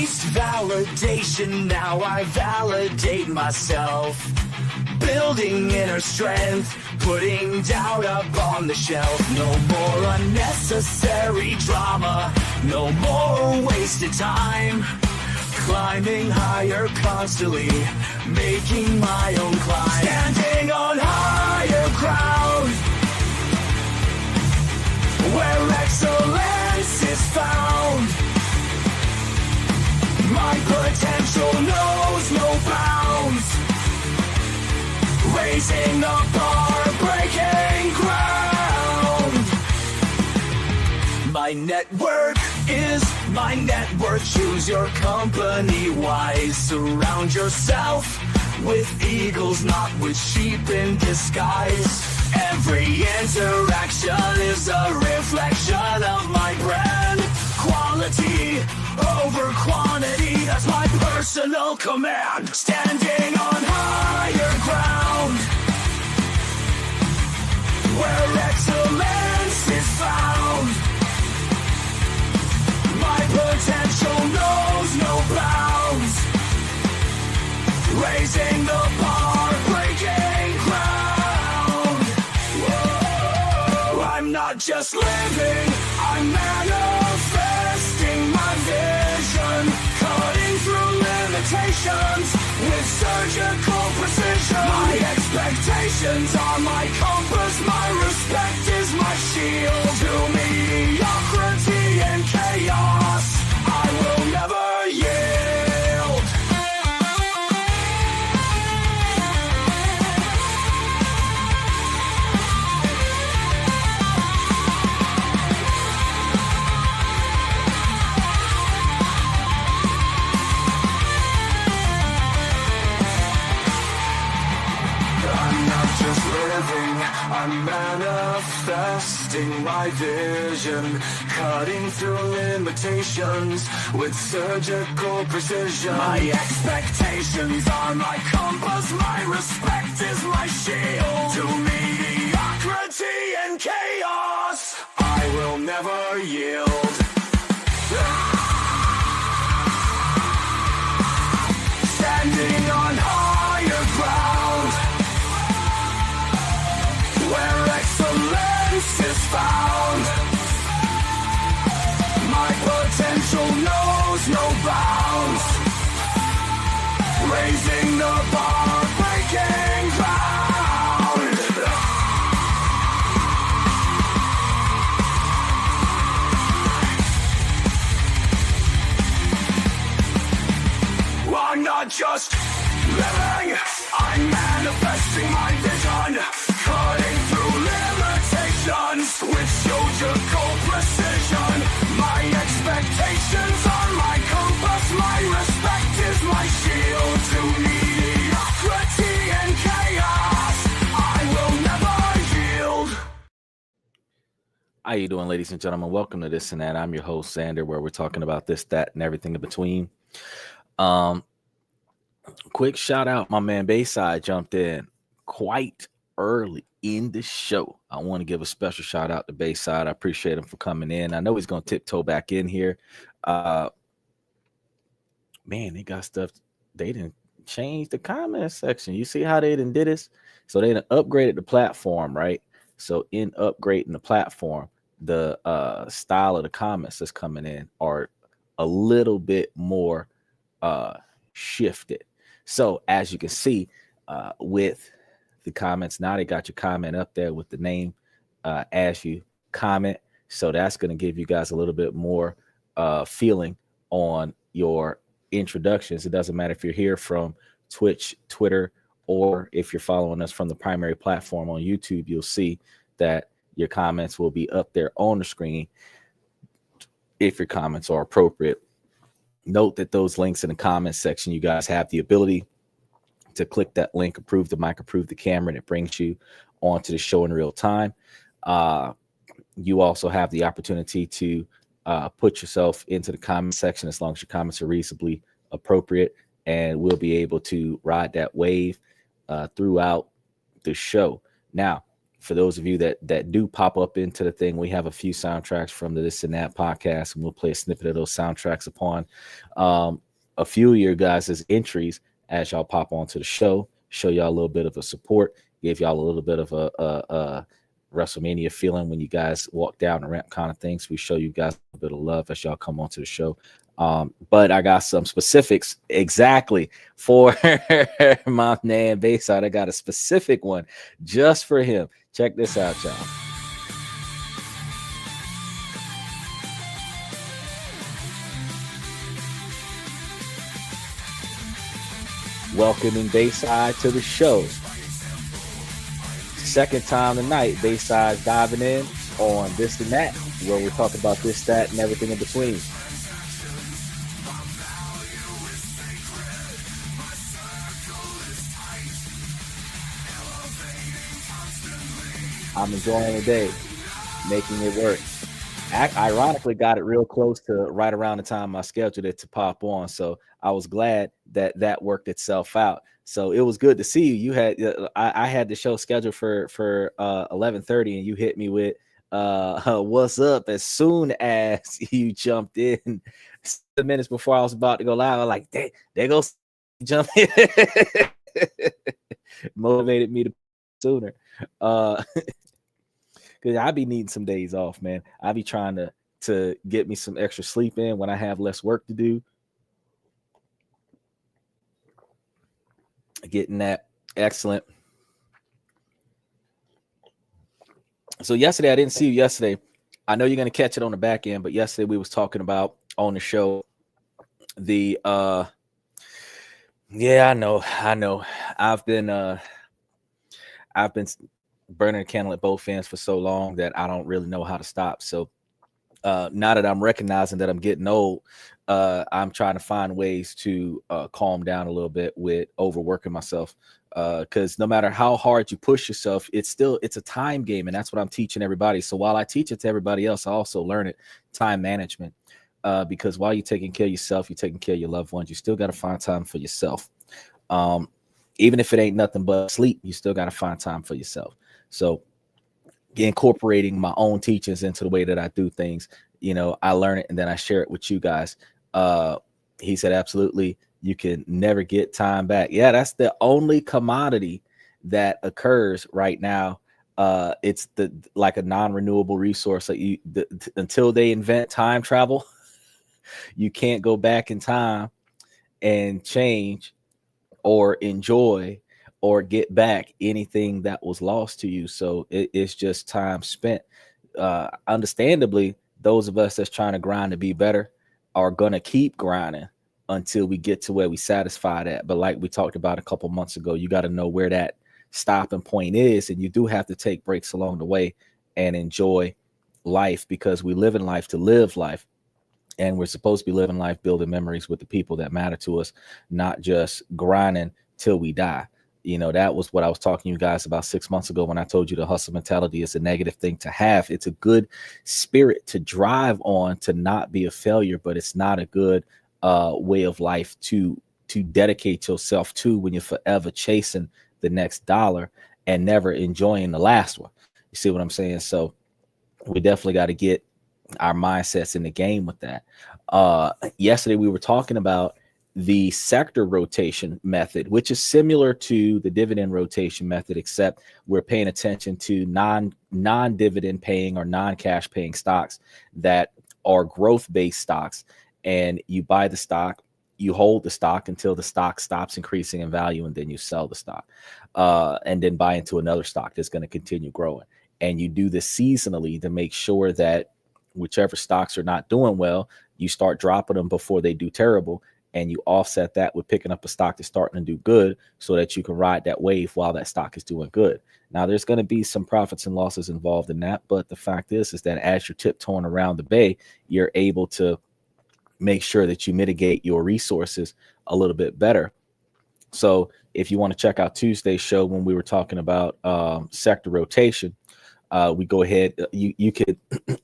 chased validation, now I validate myself. Building inner strength, putting doubt up on the shelf. No more unnecessary drama, no more wasted time. Climbing higher constantly, making my own climb. Standing on higher ground, where excellence is found. My potential knows no bounds. Raising the bar, breaking ground. My network is my net worth. Choose your company wise. Surround yourself with eagles, not with sheep in disguise. Every interaction is a reflection of my brand. Quality over quantity, that's my personal command. Standing on higher ground, where excellence is found. My potential knows no bounds. Raising the bar, breaking ground. Whoa. I'm not just living, I'm manifesting my vision. Cutting through limitations with surgical precision. My expectations are my compass, my respect is my shield. To mediocrity and chaos, I will never yield. I'm not just living, I'm manifesting my vision. Cutting through limitations with surgical precision. My expectations are my compass, my respect is my shield. To mediocrity and chaos, I will never yield. Standing on higher ground, where excellence is found. My potential knows no bounds. Raising the bar, breaking ground. I'm not just living, I'm manifesting my vision. Cutting through limitations with surgical precision. My expectations are my compass, my respect is my shield. To mediocrity and chaos, I will never yield. How you doing, ladies and gentlemen? Welcome to This and That. I'm your host, Xander, where we're talking about this, that, and everything in between. Quick shout out, my man Bayside jumped in quite early in the show. I want to give a special shout out to Bayside. I appreciate him for coming in. I know he's going to tiptoe back in here. Man, they got stuff. They didn't change the comment section. You see how they didn't did this? So they done upgraded the platform, right? So in upgrading the platform, the style of the comments that's coming in are a little bit more shifted. So as you can see, with the comments, now they got your comment up there with the name as you comment. So that's going to give you guys a little bit more feeling on your introductions. It doesn't matter if you're here from Twitch, Twitter, or if you're following us from the primary platform on YouTube, you'll see that your comments will be up there on the screen if your comments are appropriate. Note that those links in the comments section, you guys have the ability to click that link, approve the mic, approve the camera, and it brings you onto the show in real time. You also have the opportunity to put yourself into the comment section as long as your comments are reasonably appropriate, and we'll be able to ride that wave throughout the show. Now, For those of you that do pop up into the thing, we have a few soundtracks from the This and That podcast, and we'll play a snippet of those soundtracks upon a few of your guys' entries as y'all pop onto the show y'all a little bit of a support, give y'all a little bit of a WrestleMania feeling when you guys walk down the ramp kind of things. We show you guys a bit of love as y'all come onto the show. But I got some specifics exactly for my man Bayside. I got a specific one just for him. Check this out, y'all. Welcoming Bayside to the show. Second time tonight, Bayside diving in on This and That, where we're talking about this, that, and everything in between. I'm enjoying the day, making it work. Ironically, got it real close to right around the time I scheduled it to pop on. So I was glad that worked itself out. So it was good to see you. You had I had the show scheduled for 11:30, and you hit me with what's up as soon as you jumped in. 7 minutes before I was about to go live, I was like, there goes jump in. Motivated me to sooner. Because I be needing some days off, man. I be trying to get me some extra sleep in when I have less work to do. Getting that excellent. So yesterday, I didn't see you yesterday. I know you're going to catch it on the back end, but yesterday we was talking about on the show the yeah, I know. I've been burning a candle at both ends for so long that I don't really know how to stop. So now that I'm recognizing that I'm getting old, I'm trying to find ways to calm down a little bit with overworking myself. Because no matter how hard you push yourself, it's a time game, and that's what I'm teaching everybody. So while I teach it to everybody else, I also learn it, time management. Because while you're taking care of yourself, you're taking care of your loved ones, you still got to find time for yourself. Even if it ain't nothing but sleep, you still got to find time for yourself. So incorporating my own teachings into the way that I do things, I learn it and then I share it with you guys. He said, absolutely, you can never get time back. Yeah, that's the only commodity that occurs right now. It's like a non-renewable resource. Until they invent time travel, you can't go back in time and change or enjoy or get back anything that was lost to you. So it's just time spent. Understandably, those of us that's trying to grind to be better are going to keep grinding until we get to where we satisfy that. But like we talked about a couple months ago, you got to know where that stopping point is. And you do have to take breaks along the way and enjoy life, because we live in life to live life. And we're supposed to be living life, building memories with the people that matter to us, not just grinding till we die. That was what I was talking to you guys about 6 months ago when I told you the hustle mentality is a negative thing to have. It's a good spirit to drive on, to not be a failure, but it's not a good way of life to dedicate yourself to when you're forever chasing the next dollar and never enjoying the last one. You see what I'm saying? So we definitely got to get our mindsets in the game with that. Yesterday we were talking about the sector rotation method, which is similar to the dividend rotation method, except we're paying attention to non-dividend paying or non-cash paying stocks that are growth-based stocks. And you buy the stock, you hold the stock until the stock stops increasing in value, and then you sell the stock, and then buy into another stock that's going to continue growing. And you do this seasonally to make sure that whichever stocks are not doing well, you start dropping them before they do terrible. And you offset that with picking up a stock that's starting to do good, so that you can ride that wave while that stock is doing good. Now, there's going to be some profits and losses involved in that. But the fact is that as you're tiptoeing around the bay, you're able to make sure that you mitigate your resources a little bit better. So if you want to check out Tuesday's show when we were talking about sector rotation, we go ahead. You could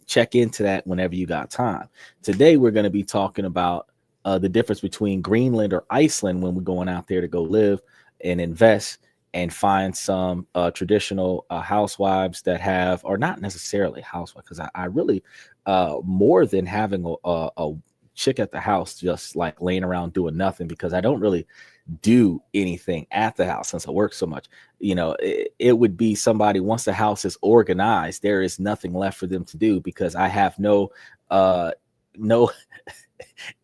check into that whenever you got time. Today, we're going to be talking about the difference between Greenland or Iceland when we're going out there to go live and invest and find some traditional housewives that have, or not necessarily housewives, because I really, more than having a chick at the house just like laying around doing nothing, because I don't really do anything at the house since I work so much. It would be somebody, once the house is organized, there is nothing left for them to do, because I have no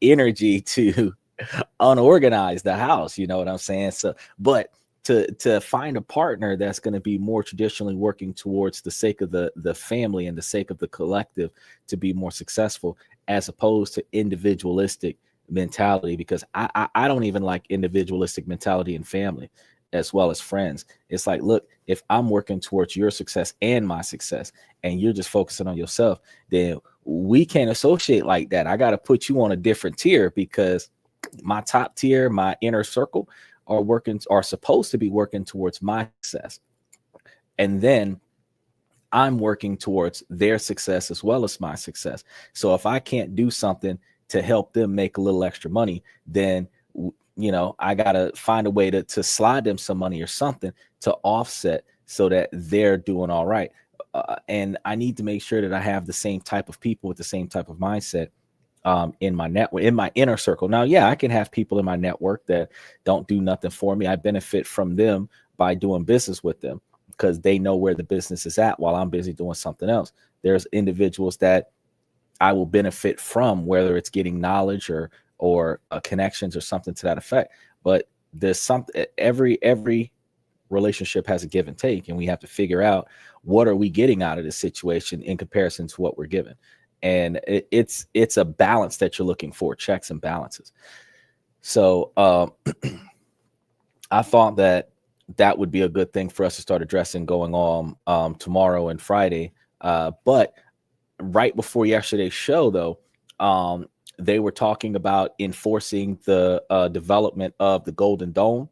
energy to unorganize the house. You know what I'm saying? So, but to find a partner that's going to be more traditionally working towards the sake of the family and the sake of the collective to be more successful, as opposed to individualistic mentality, because I don't even like individualistic mentality in family as well as friends. It's like, look, if I'm working towards your success and my success, and you're just focusing on yourself, then we can't associate like that. I got to put you on a different tier, because my top tier, my inner circle, are supposed to be working towards my success, and then I'm working towards their success as well as my success. So if I can't do something to help them make a little extra money, then I gotta find a way to slide them some money or something to offset, so that they're doing all right. And I need to make sure that I have the same type of people with the same type of mindset in my network, in my inner circle. Now, yeah, I can have people in my network that don't do nothing for me. I benefit from them by doing business with them, because they know where the business is at while I'm busy doing something else. There's individuals that I will benefit from, whether it's getting knowledge or connections or something to that effect. But there's something, every relationship has a give and take, and we have to figure out what are we getting out of this situation in comparison to what we're given. And it's a balance that you're looking for, checks and balances. So I thought that would be a good thing for us to start addressing going on tomorrow and Friday. But right before yesterday's show, though, they were talking about enforcing the development of the Golden Dome.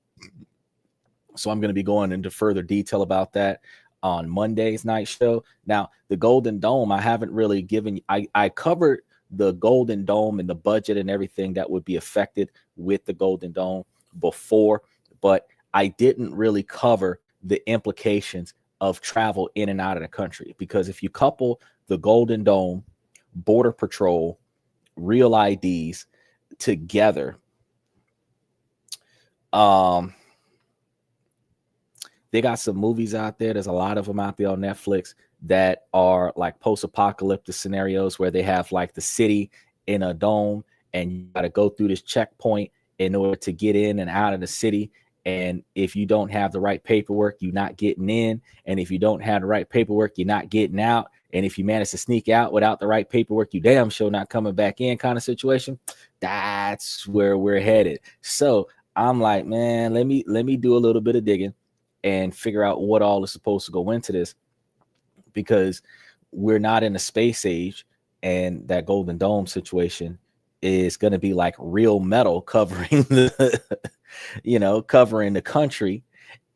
So I'm going to be going into further detail about that on Monday's night show. Now, the Golden Dome, I haven't really I covered the Golden Dome and the budget and everything that would be affected with the Golden Dome before, but I didn't really cover the implications of travel in and out of the country. Because if you couple the Golden Dome, Border Patrol, Real IDs together, they got some movies out there. There's a lot of them out there on Netflix that are like post-apocalyptic scenarios, where they have like the city in a dome, and you got to go through this checkpoint in order to get in and out of the city. And if you don't have the right paperwork, you're not getting in. And if you don't have the right paperwork, you're not getting out. And if you manage to sneak out without the right paperwork, you damn sure not coming back in, kind of situation. That's where we're headed. So I'm like, man, let me do a little bit of digging and figure out what all is supposed to go into this, because we're not in a space age, and that Golden Dome situation is going to be like real metal covering the covering the country.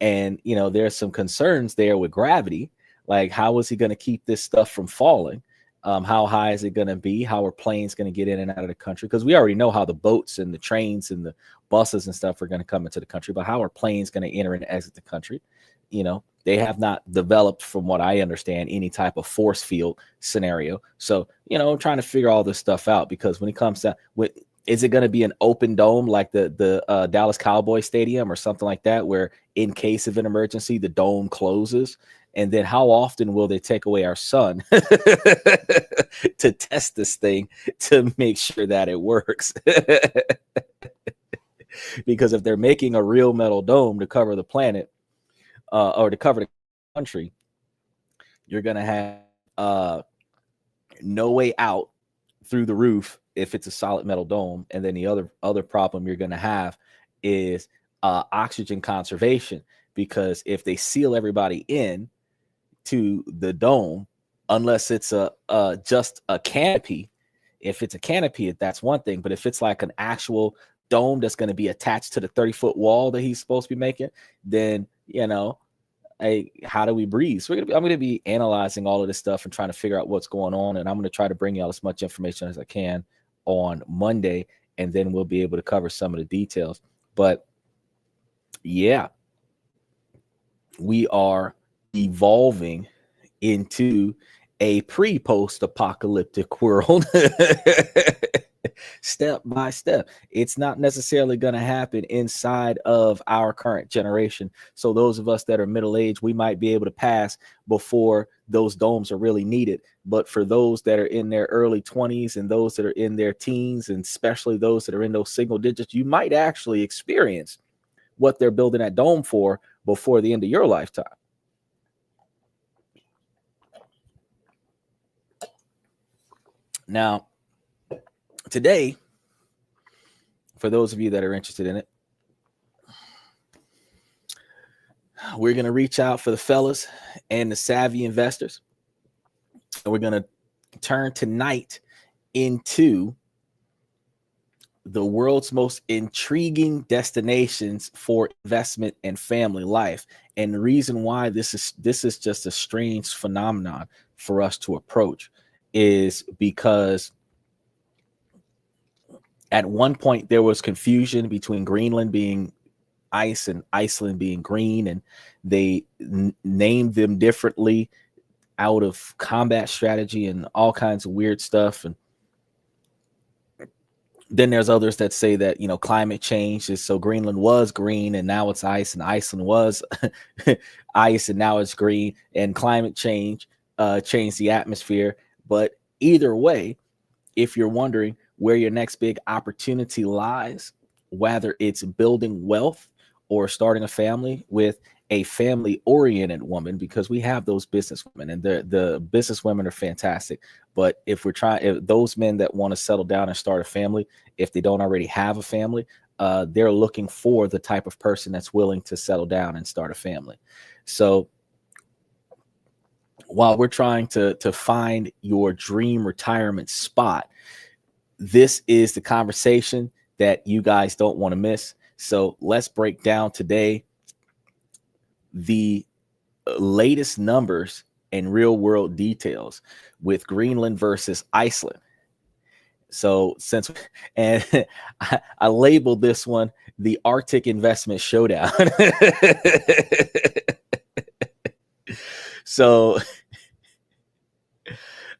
And there's some concerns there with gravity, like how is he going to keep this stuff from falling? How high is it going to be? How are planes going to get in and out of the country? Because we already know how the boats and the trains and the buses and stuff are going to come into the country, but how are planes going to enter and exit the country? They have not developed, from what I understand, any type of force field scenario. So, I'm trying to figure all this stuff out, because when it comes to is it going to be an open dome like the Dallas Cowboy Stadium or something like that, where in case of an emergency, the dome closes? And then how often will they take away our sun to test this thing to make sure that it works? Because if they're making a real metal dome to cover the planet or to cover the country, you're going to have no way out through the roof if it's a solid metal dome. And then the other problem you're going to have is oxygen conservation, because if they seal everybody in to the dome, unless it's just a canopy. If it's a canopy, that's one thing. But if it's like an actual dome that's going to be attached to the 30-foot wall that he's supposed to be making, then hey, how do we breathe? So I'm going to be analyzing all of this stuff and trying to figure out what's going on. And I'm going to try to bring y'all as much information as I can on Monday, and then we'll be able to cover some of the details. But yeah, we are evolving into a pre-post-apocalyptic world step by step. It's not necessarily going to happen inside of our current generation. So those of us that are middle-aged, we might be able to pass before those domes are really needed. But for those that are in their early 20s and those that are in their teens, and especially those that are in those single digits, you might actually experience what they're building that dome for before the end of your lifetime. Now, today, for those of you that are interested in it, we're going to reach out for the fellas and the savvy investors. And we're going to turn tonight into the world's most intriguing destinations for investment and family life. And the reason why this is just a strange phenomenon for us to approach is because at one point there was confusion between Greenland being ice and Iceland being green, and they named them differently out of combat strategy and all kinds of weird stuff. And then there's others that say that, you know, climate change is, so Greenland was green and now it's ice, and Iceland was ice and now it's green, and climate change changed the atmosphere. But either way, if you're wondering where your next big opportunity lies, whether it's building wealth or starting a family with a family-oriented woman, because we have those business women, and the business women are fantastic. But if those men that want to settle down and start a family, if they don't already have a family, they're looking for the type of person that's willing to settle down and start a family. So while we're trying to find your dream retirement spot, this is the conversation that you guys don't want to miss. So let's break down today the latest numbers and real world details with Greenland versus Iceland. So and I labeled this one the Arctic Investment Showdown. So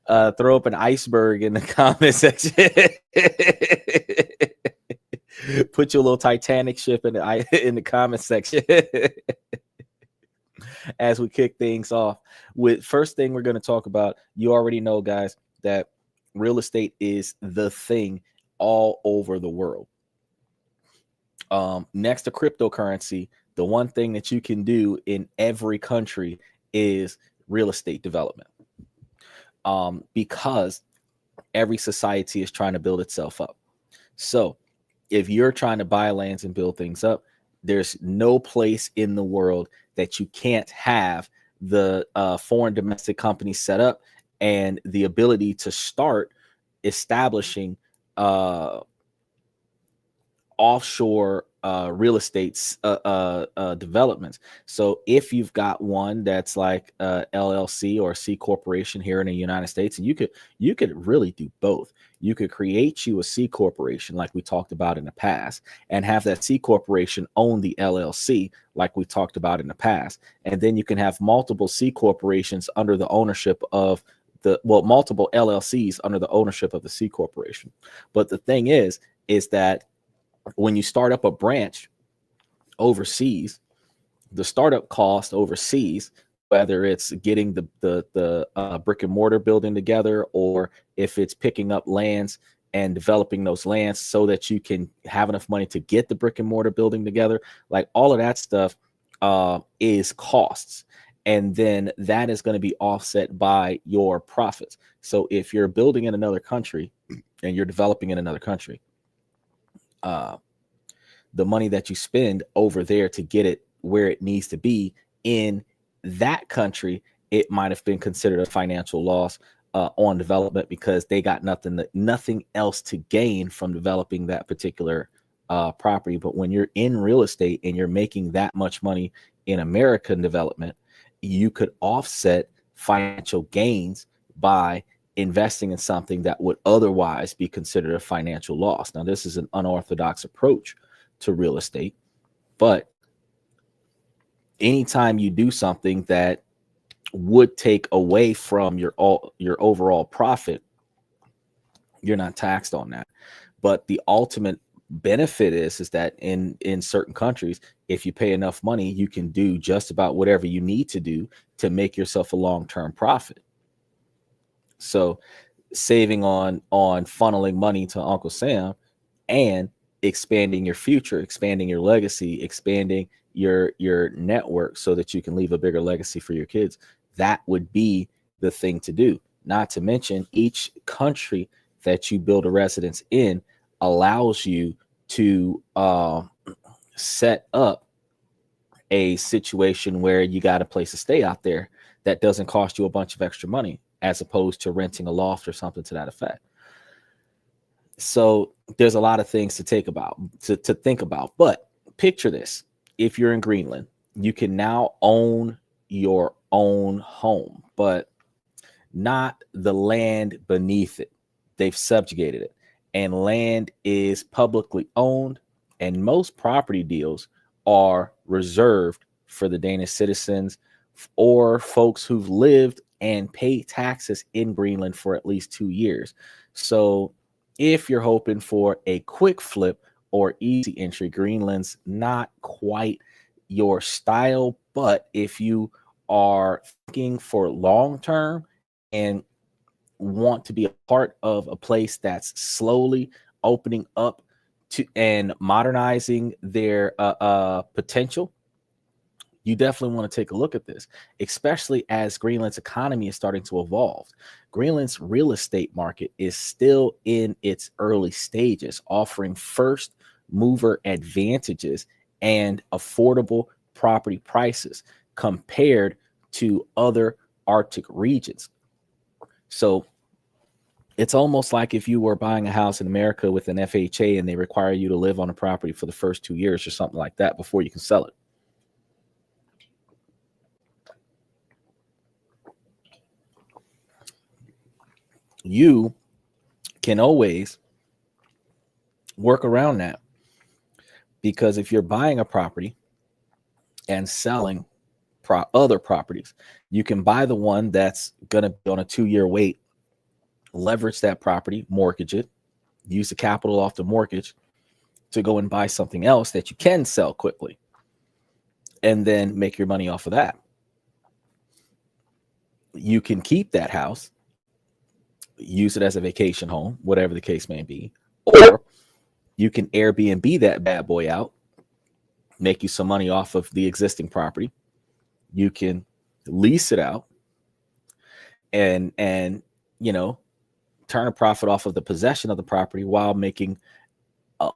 throw up an iceberg in the comment section. Put your little Titanic ship in the comment section as we kick things off. With first thing we're going to talk about, you already know, guys, that real estate is the thing all over the world. Next to cryptocurrency, the one thing that you can do in every country is real estate development, because every society is trying to build itself up. So if you're trying to buy lands and build things up, there's no place in the world that you can't have the foreign domestic company set up and the ability to start establishing offshore real estate developments. So if you've got one that's like LLC or C corporation here in the United States, and you could really do both. You could create you a C corporation like we talked about in the past, and have that C corporation own the LLC like we talked about in the past. And then you can have multiple C corporations under the ownership of multiple LLCs under the ownership of the C corporation. But the thing is that when you start up a branch overseas, the startup cost overseas, whether it's getting the brick and mortar building together, or if it's picking up lands and developing those lands so that you can have enough money to get the brick and mortar building together, like all of that stuff is costs. And then that is going to be offset by your profits. So if you're building in another country and you're developing in another country, the money that you spend over there to get it where it needs to be in that country, it might have been considered a financial loss on development, because they got nothing else to gain from developing that particular property. But when you're in real estate and you're making that much money in American development, you could offset financial gains by investing in something that would otherwise be considered a financial loss. Now, this is an unorthodox approach to real estate, but anytime you do something that would take away from your overall profit, you're not taxed on that. But the ultimate benefit is that in certain countries, if you pay enough money, you can do just about whatever you need to do to make yourself a long-term profit. So saving on funneling money to Uncle Sam and expanding your future, expanding your legacy, expanding your network so that you can leave a bigger legacy for your kids, that would be the thing to do. Not to mention, each country that you build a residence in allows you to set up a situation where you got a place to stay out there that doesn't cost you a bunch of extra money, as opposed to renting a loft or something to that effect. So there's a lot of things to think about. But picture this: if you're in Greenland, you can now own your own home, but not the land beneath it. They've subjugated it, and land is publicly owned, and most property deals are reserved for the Danish citizens or folks who've lived and pay taxes in Greenland for at least 2 years. So if you're hoping for a quick flip or easy entry, Greenland's not quite your style. But if you are thinking for long term and want to be a part of a place that's slowly opening up to and modernizing their potential, you definitely want to take a look at this, especially as Greenland's economy is starting to evolve. Greenland's real estate market is still in its early stages, offering first mover advantages and affordable property prices compared to other Arctic regions. So it's almost like if you were buying a house in America with an FHA and they require you to live on a property for the first 2 years or something like that before you can sell it. You can always work around that, because if you're buying a property and selling other properties, you can buy the one that's going to be on a 2-year wait, leverage that property, mortgage it, use the capital off the mortgage to go and buy something else that you can sell quickly, and then make your money off of that. You can keep that house, use it as a vacation home, whatever the case may be, or you can Airbnb that bad boy out, make you some money off of the existing property. You can lease it out and turn a profit off of the possession of the property while making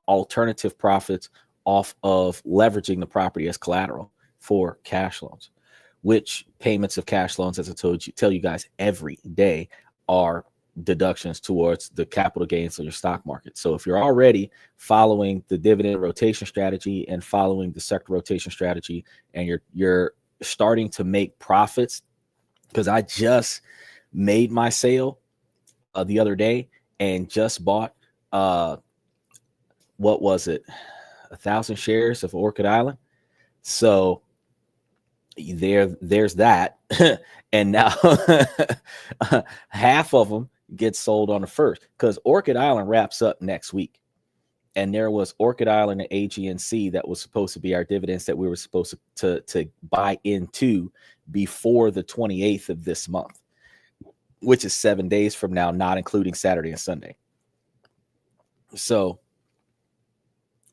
alternative profits off of leveraging the property as collateral for cash loans, which payments of cash loans, as I tell you guys every day, are deductions towards the capital gains of your stock market. So if you're already following the dividend rotation strategy and following the sector rotation strategy, and you're starting to make profits, because I just made my sale the other day and just bought what was it, 1,000 shares of Orchid Island. So there's that. And now half of them get sold on the first, because Orchid Island wraps up next week. And there was Orchid Island and AGNC that was supposed to be our dividends that we were supposed to buy into before the 28th of this month, which is 7 days from now, not including Saturday and Sunday. So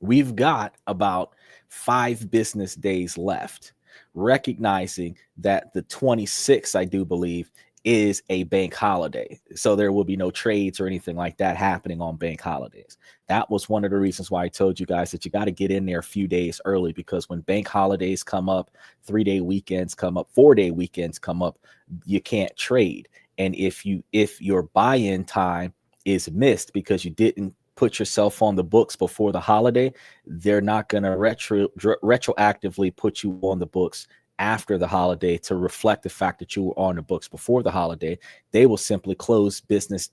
we've got about 5 business days left, recognizing that the 26th, I do believe, is a bank holiday. So there will be no trades or anything like that happening on bank holidays. That was one of the reasons why I told you guys that you got to get in there a few days early, because when bank holidays come up, 3-day weekends come up, 4-day weekends come up, you can't trade. And if your buy-in time is missed because you didn't put yourself on the books before the holiday, they're not going to retroactively put you on the books after the holiday to reflect the fact that you were on the books before the holiday. They will simply close business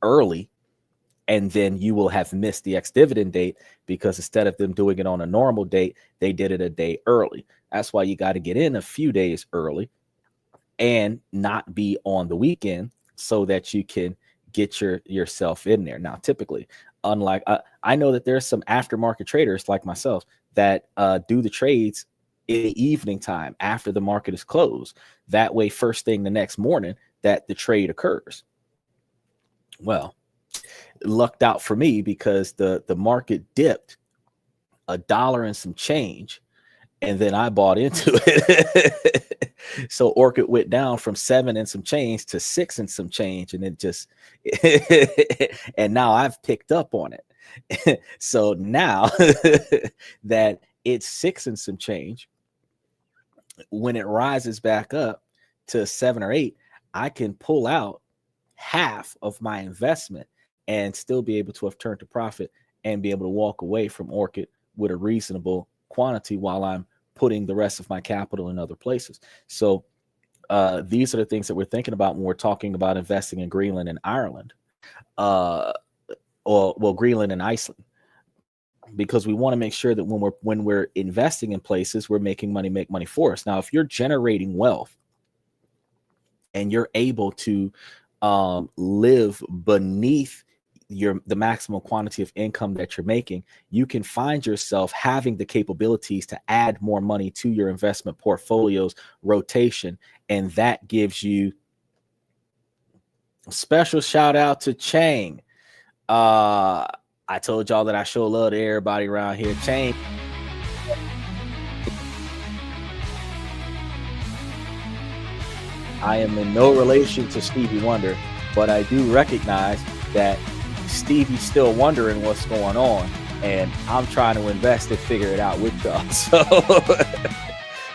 early, and then you will have missed the ex-dividend date, because instead of them doing it on a normal date, they did it a day early. That's why you got to get in a few days early and not be on the weekend so that you can get yourself in there. Now, typically, unlike I know that there's some aftermarket traders like myself that do the trades in the evening time after the market is closed. That way, first thing the next morning that the trade occurs. Well, lucked out for me because the market dipped $1 and some change, and then I bought into it. So Orchid went down from 7 and some change to 6 and some change, and it just and now I've picked up on it. So now that it's 6 and some change, when it rises back up to 7 or 8, I can pull out half of my investment and still be able to have turned to profit and be able to walk away from Orchid with a reasonable quantity while I'm putting the rest of my capital in other places. So these are the things that we're thinking about when we're talking about investing in Greenland and Ireland, Greenland and Iceland, because we want to make sure that when we're investing in places, we're making money, make money for us. Now, if you're generating wealth and you're able to live beneath the maximum quantity of income that you're making, you can find yourself having the capabilities to add more money to your investment portfolio's rotation. And that gives you a special shout out to Chang. I told y'all that I show love to everybody around here. Chang. I am in no relation to Stevie Wonder, but I do recognize that Stevie's still wondering what's going on, and I'm trying to invest and figure it out with y'all. So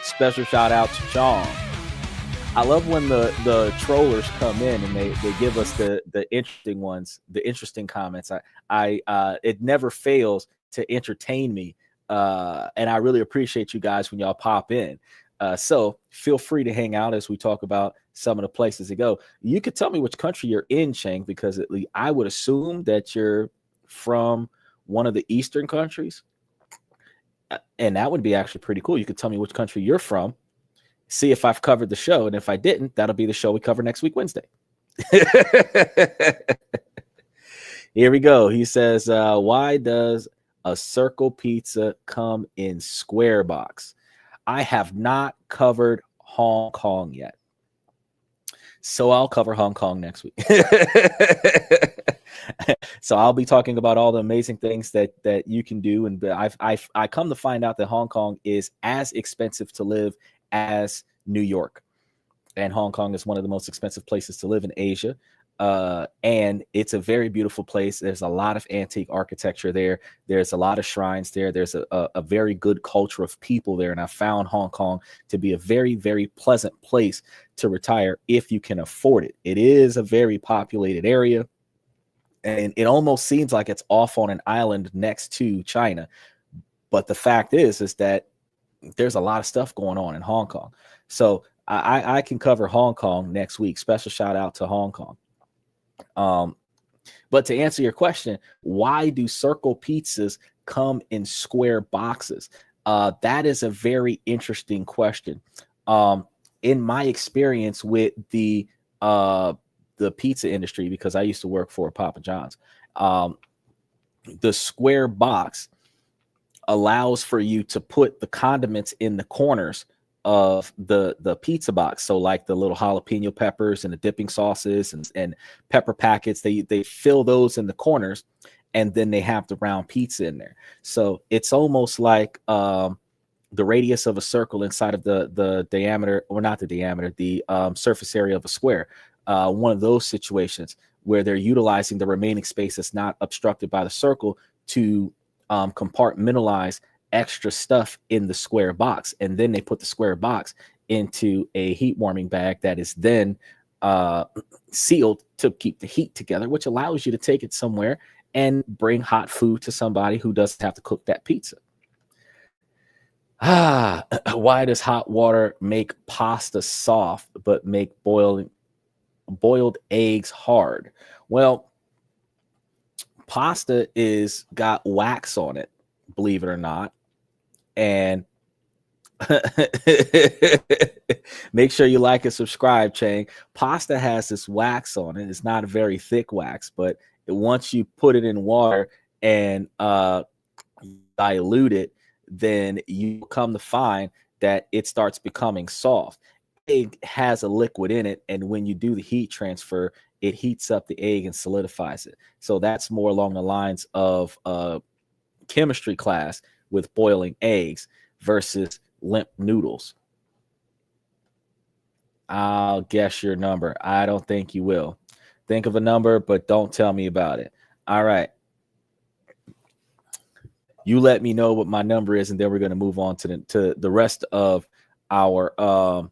special shout out to Sean. I love when the trollers come in and they give us the interesting ones, the interesting comments. It never fails to entertain me, and I really appreciate you guys when y'all pop in. So feel free to hang out as we talk about some of the places to go. You could tell me which country you're in, Chang, because at least I would assume that you're from one of the Eastern countries. And that would be actually pretty cool. You could tell me which country you're from, see if I've covered the show. And if I didn't, that'll be the show we cover next week, Wednesday. Here we go. He says, why does a circle pizza come in square box? I have not covered Hong Kong yet, so I'll cover Hong Kong next week. So I'll be talking about all the amazing things that you can do. And I come to find out that Hong Kong is as expensive to live as New York. And Hong Kong is one of the most expensive places to live in Asia. And it's a very beautiful place. There's a lot of antique architecture there. There's a lot of shrines there. There's a very good culture of people there. And I found Hong Kong to be a very, very pleasant place to retire if you can afford it. It is a very populated area, and it almost seems like it's off on an island next to China. But the fact is that there's a lot of stuff going on in Hong Kong. So I can cover Hong Kong next week. Special shout out to Hong Kong. But to answer your question, why do circle pizzas come in square boxes? That is a very interesting question. In my experience with the pizza industry, because I used to work for Papa John's, the square box allows for you to put the condiments in the corners of the pizza box. So like the little jalapeno peppers and the dipping sauces and pepper packets, they fill those in the corners, and then they have the round pizza in there. So it's almost like the radius of a circle inside of the diameter, or not the diameter, the surface area of a square. One of those situations where they're utilizing the remaining space that's not obstructed by the circle to compartmentalize extra stuff in the square box, and then they put the square box into a heat warming bag that is then sealed to keep the heat together, which allows you to take it somewhere and bring hot food to somebody who doesn't have to cook that pizza. Why does hot water make pasta soft but make boiled eggs hard? Well, pasta is got wax on it, believe it or not. And Make sure you like and subscribe, Chang. Pasta has this wax on it. It's not a very thick wax, but once you put it in water and dilute it, then you come to find that it starts becoming soft. Egg has a liquid in it, and when you do the heat transfer, it heats up the egg and solidifies it. So that's more along the lines of chemistry class with boiling eggs versus limp noodles. I'll guess your number. I don't think you will. Think of a number, but don't tell me about it. All right. You let me know what my number is, and then we're going to move on to the rest of our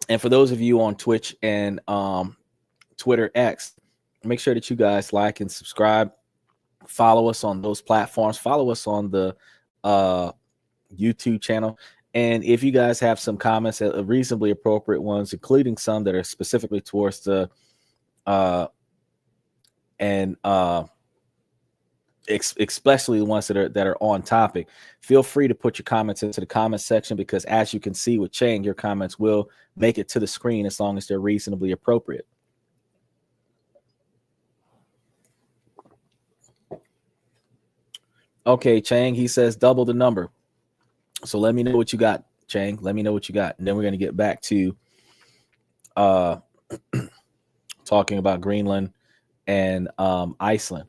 and for those of you on Twitch and Twitter X, make sure that you guys like and subscribe. Follow us on those platforms. Follow us on the YouTube channel. And if you guys have some comments, reasonably appropriate ones, including some that are specifically towards the especially the ones that are on topic, feel free to put your comments into the comment section, because as you can see with Chang, your comments will make it to the screen as long as they're reasonably appropriate. Okay, Chang, he says double the number. So let me know what you got, Chang. Let me know what you got. And then we're going to get back to talking about Greenland and Iceland.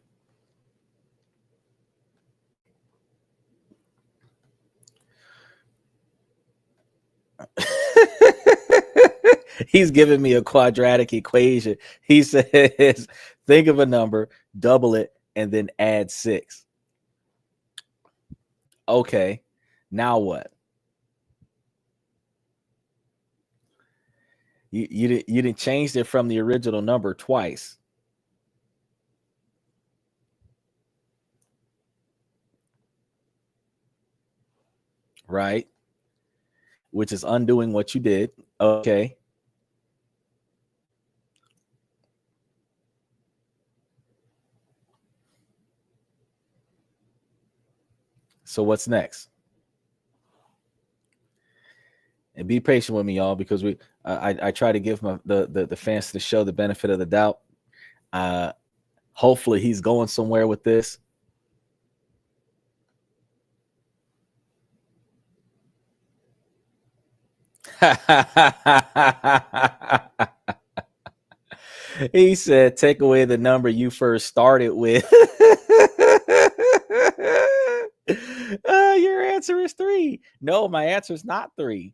He's giving me a quadratic equation. He says, think of a number, double it, and then add 6. Okay, now what? You didn't change it from the original number twice. Right? Which is undoing what you did. Okay. So what's next? And be patient with me, y'all, because I try to give the fans to the show the benefit of the doubt. Hopefully he's going somewhere with this. He said, take away the number you first started with. Your answer is 3. No, my answer is not 3.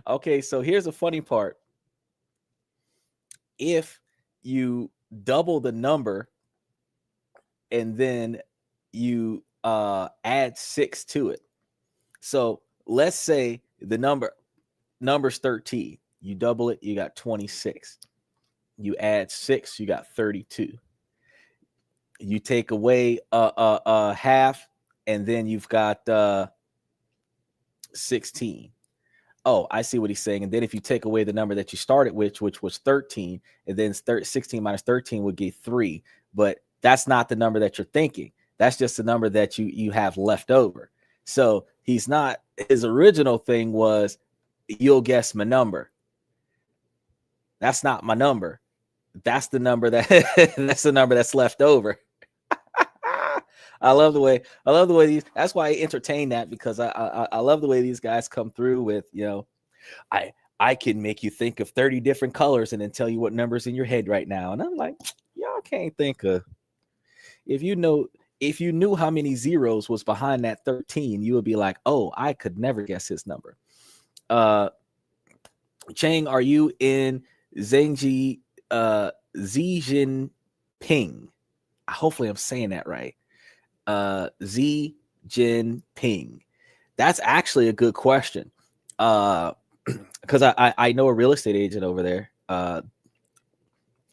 Okay, so here's the funny part. If you double the number and then you add 6 to it. So let's say the number's 13. You double it, you got 26. You add 6, you got 32. You take away half, and then you've got 16. Oh, I see what he's saying. And then if you take away the number that you started with, which was 13, and then 16 minus 13 would get 3. But that's not the number that you're thinking. That's just the number that you have left over. So he's not, his original thing was, you'll guess my number. That's not my number. That's the number that's the number that's left over. I love the way these, that's why I entertain that, because I love the way these guys come through with, I can make you think of 30 different colors and then tell you what number's in your head right now. And I'm like, y'all can't think of, if you knew how many zeros was behind that 13, you would be like, oh, I could never guess his number. Chang, are you in Xi Jinping? Hopefully I'm saying that right. Xi Jinping. That's actually a good question. Because I know a real estate agent over there.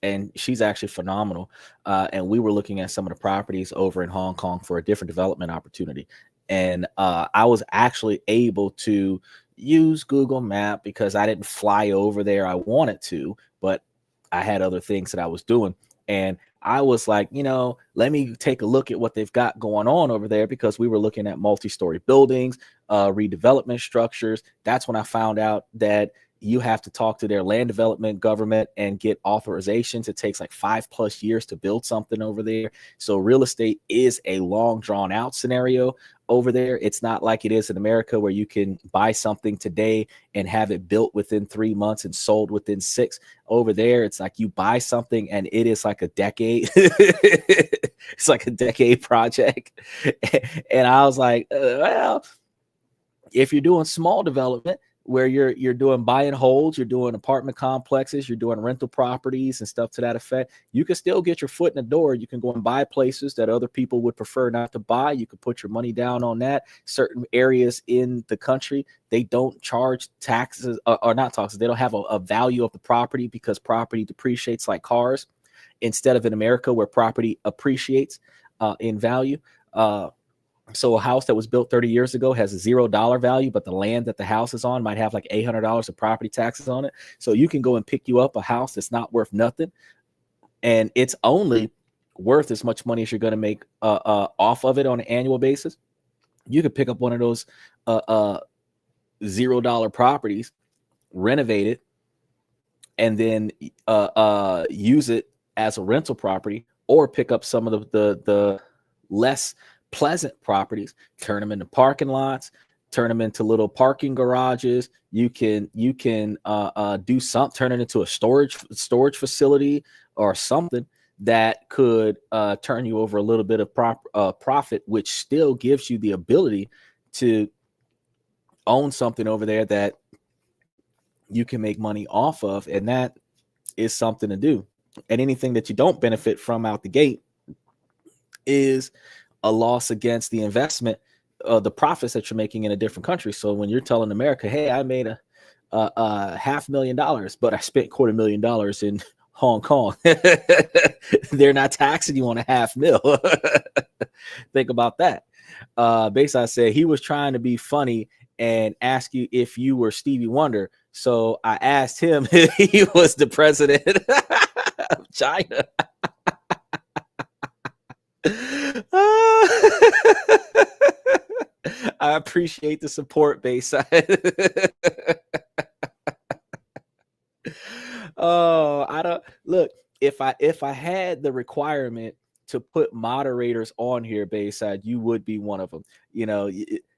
And she's actually phenomenal. And we were looking at some of the properties over in Hong Kong for a different development opportunity. And I was actually able to use Google Map because I didn't fly over there. I wanted to, but I had other things that I was doing. And I was like, let me take a look at what they've got going on over there, because we were looking at multi-story buildings, redevelopment structures. That's when I found out that you have to talk to their land development government and get authorizations. It takes like 5+ years to build something over there. So real estate is a long drawn out scenario over there. It's not like it is in America, where you can buy something today and have it built within 3 months and sold within 6. Over there, it's like you buy something and it is like a decade. It's like a decade project. And I was like, well, if you're doing small development, where you're doing buy and holds, you're doing apartment complexes, you're doing rental properties and stuff to that effect, you can still get your foot in the door. You can go and buy places that other people would prefer not to buy. You can put your money down on that. Certain areas in the country, they don't charge taxes, or not taxes. They don't have a value of the property, because property depreciates like cars, instead of in America, where property appreciates in value. So a house that was built 30 years ago has a $0 value, but the land that the house is on might have like $800 of property taxes on it. So you can go and pick you up a house that's not worth nothing, and it's only worth as much money as you're going to make off of it on an annual basis. You could pick up one of those $0 properties, renovate it, and then use it as a rental property, or pick up some of the less pleasant properties, turn them into parking lots, turn them into little parking garages. You can do something, turn it into a storage facility or something that could turn you over a little bit of profit, which still gives you the ability to own something over there that you can make money off of. And that is something to do. And anything that you don't benefit from out the gate is a loss against the investment, the profits that you're making in a different country. So when you're telling America, hey, I made a $500,000, but I spent $250,000 in Hong Kong, they're not taxing you on $500,000. Think about that. Basically, I said he was trying to be funny and ask you if you were Stevie Wonder. So I asked him if he was the president of China. I appreciate the support, Bayside. Oh, I don't look. If I had the requirement to put moderators on here, Bayside, you would be one of them.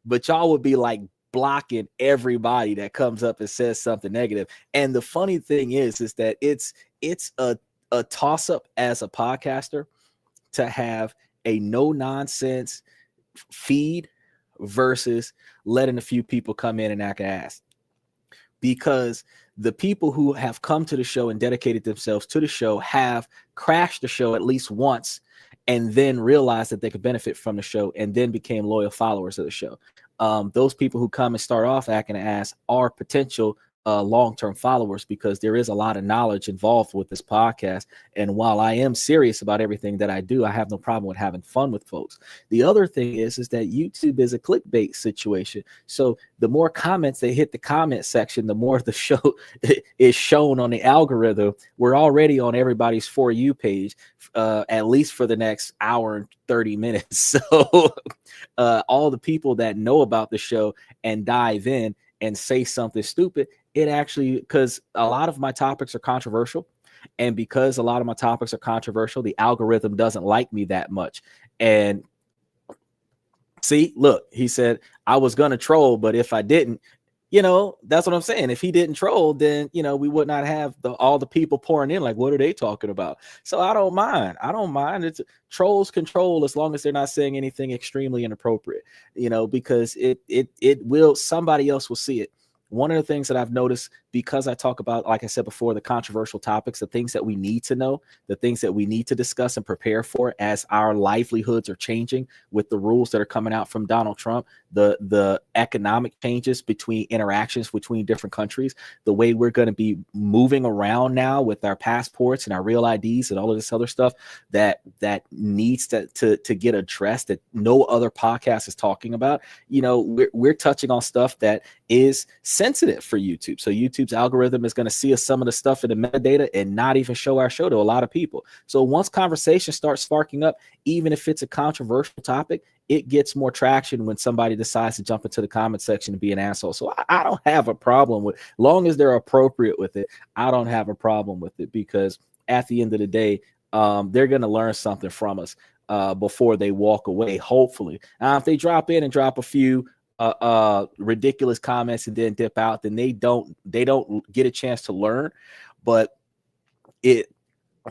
But y'all would be like blocking everybody that comes up and says something negative. And the funny thing is that it's a toss up as a podcaster to have a no nonsense feed versus letting a few people come in and act ass. Because the people who have come to the show and dedicated themselves to the show have crashed the show at least once, and then realized that they could benefit from the show, and then became loyal followers of the show. Those people who come and start off acting ass are potential long-term followers, because there is a lot of knowledge involved with this podcast. And while I am serious about everything that I do, I have no problem with having fun with folks. The other thing is that YouTube is a clickbait situation. So the more comments they hit the comment section, the more the show is shown on the algorithm. We're already on everybody's For You page, at least for the next hour and 30 minutes. So all the people that know about the show and dive in and say something stupid, it actually, because a lot of my topics are controversial, and because a lot of my topics are controversial, the algorithm doesn't like me that much. And see, look, he said I was gonna troll, but if I didn't, that's what I'm saying. If he didn't troll, then we would not have all the people pouring in like, what are they talking about? So I don't mind. It's trolls control, as long as they're not saying anything extremely inappropriate, because it will, somebody else will see it. One of the things that I've noticed, because I talk about, like I said before, the controversial topics, the things that we need to know, the things that we need to discuss and prepare for as our livelihoods are changing with the rules that are coming out from Donald Trump, the economic changes between interactions between different countries, the way we're going to be moving around now with our passports and our real IDs and all of this other stuff that needs to get addressed, that no other podcast is talking about. We're touching on stuff that is sensitive for YouTube. So YouTube YouTube's algorithm is going to see us some of the stuff in the metadata and not even show our show to a lot of people. So once conversation starts sparking up, even if it's a controversial topic, it gets more traction when somebody decides to jump into the comment section and be an asshole. So I don't have a problem with, long as they're appropriate with it, I don't have a problem with it, because at the end of the day, they're going to learn something from us before they walk away, hopefully. Now, if they drop in and drop a few ridiculous comments and then dip out, then they don't get a chance to learn. But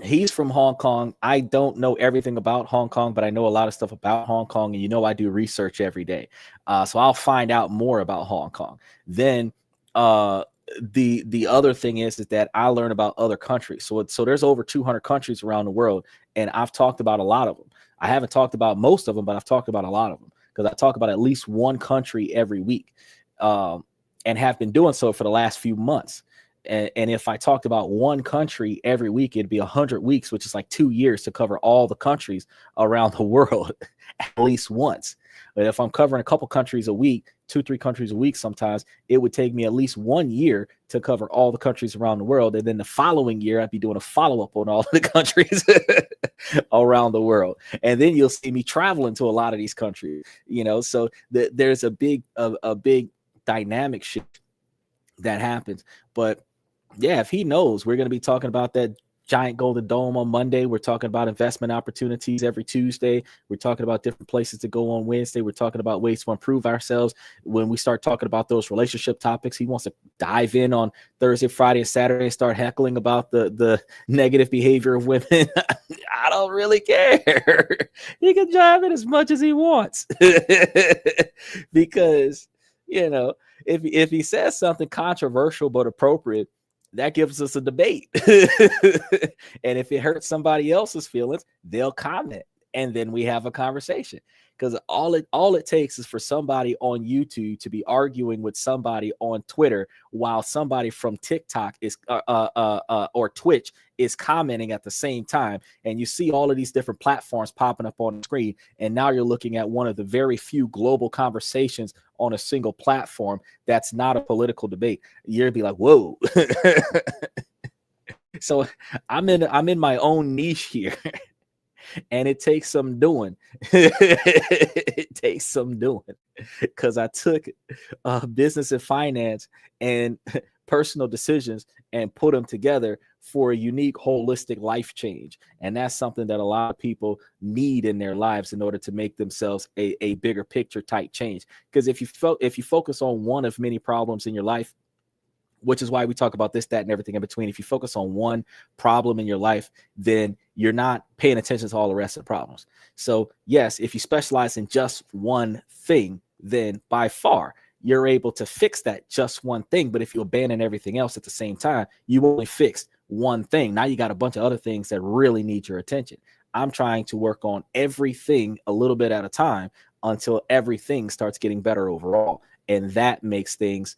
he's from Hong Kong. I don't know everything about Hong Kong, but I know a lot of stuff about Hong Kong, and I do research every day. So I'll find out more about Hong Kong. Then the other thing is that I learn about other countries. So there's over 200 countries around the world, and I've talked about a lot of them. I haven't talked about most of them, but I've talked about a lot of them, because I talk about at least one country every week, and have been doing so for the last few months. And if I talked about one country every week, it'd be 100 weeks, which is like 2 years to cover all the countries around the world at least once. But if I'm covering a couple countries a week, 2-3 countries a week, sometimes it would take me at least 1 year to cover all the countries around the world. And then the following year, I'd be doing a follow-up on all the countries around the world. And then you'll see me traveling to a lot of these countries, so there's a big dynamic shift that happens. But yeah, if he knows, we're going to be talking about that giant golden dome on Monday. We're talking about investment opportunities every Tuesday. We're talking about different places to go on Wednesday. We're talking about ways to improve ourselves. When we start talking about those relationship topics, he wants to dive in on Thursday, Friday, and Saturday and start heckling about the negative behavior of women. I don't really care. He can dive in as much as he wants. Because, if he says something controversial but appropriate, that gives us a debate. And if it hurts somebody else's feelings, they'll comment, and then we have a conversation. Because all it takes is for somebody on YouTube to be arguing with somebody on Twitter while somebody from TikTok is or Twitch is commenting at the same time, and you see all of these different platforms popping up on the screen, and now you're looking at one of the very few global conversations on a single platform that's not a political debate. You'll be like, whoa. So I'm in my own niche here. And it takes some doing. It takes some doing, because I took business and finance and personal decisions and put them together for a unique, holistic life change. And that's something that a lot of people need in their lives in order to make themselves a bigger picture type change. Because if you focus on one of many problems in your life, which is why we talk about this, that, and everything in between. If you focus on one problem in your life, then you're not paying attention to all the rest of the problems. So yes, if you specialize in just one thing, then by far you're able to fix that just one thing. But if you abandon everything else at the same time, you only fixed one thing. Now you got a bunch of other things that really need your attention. I'm trying to work on everything a little bit at a time until everything starts getting better overall. And that makes things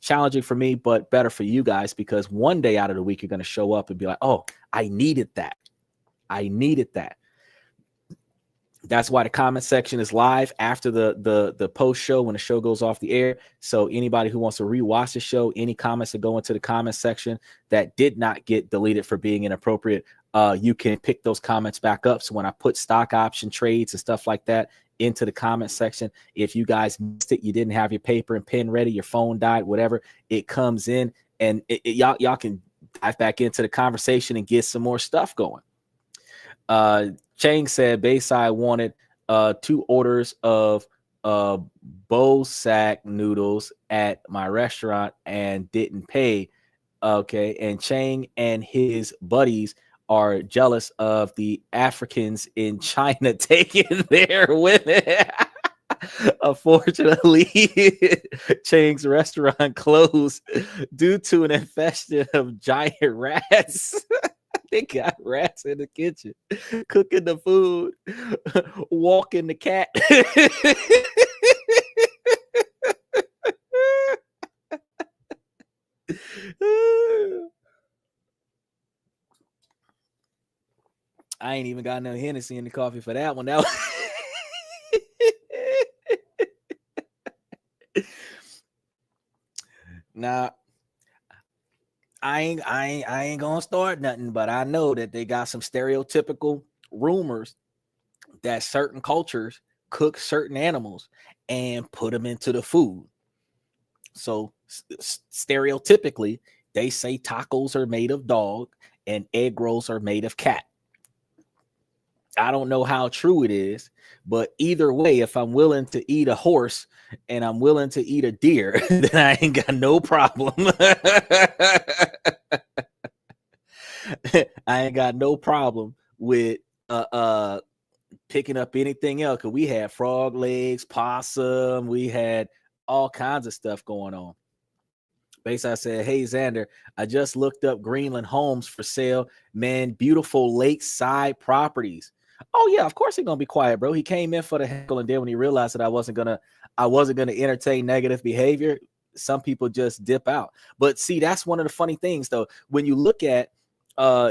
challenging for me, but better for you guys, because one day out of the week you're going to show up and be like, oh, I needed that. That's why the comment section is live after the post show when the show goes off the air. So anybody who wants to rewatch the show, any comments that go into the comment section that did not get deleted for being inappropriate, you can pick those comments back up. So when I put stock option trades and stuff like that into the comment section, if you guys missed it, you didn't have your paper and pen ready, your phone died, whatever, it comes in, and y'all can dive back into the conversation and get some more stuff going. Chang said Bayside wanted 2 orders of Bosak noodles at my restaurant and didn't pay. Okay, and Chang and his buddies are jealous of the Africans in China taking their women. Unfortunately, Chang's restaurant closed due to an infestation of giant rats. They got rats in the kitchen, cooking the food, walking the cat. I ain't even got no Hennessy in the coffee for that one. That was now, I ain't gonna start nothing, but I know that they got some stereotypical rumors that certain cultures cook certain animals and put them into the food. So stereotypically, they say tacos are made of dog and egg rolls are made of cat. I don't know how true it is, but either way, if I'm willing to eat a horse and I'm willing to eat a deer, then I ain't got no problem. I ain't got no problem with picking up anything else, because we had frog legs, possum, we had all kinds of stuff going on. Basically, I said, hey, Xander, I just looked up Greenland homes for sale. Man, beautiful lakeside properties. Oh, yeah, of course he's gonna be quiet, bro. He came in for the heckle, and then when he realized that I wasn't gonna entertain negative behavior, some people just dip out. But see, that's one of the funny things, though. When you look at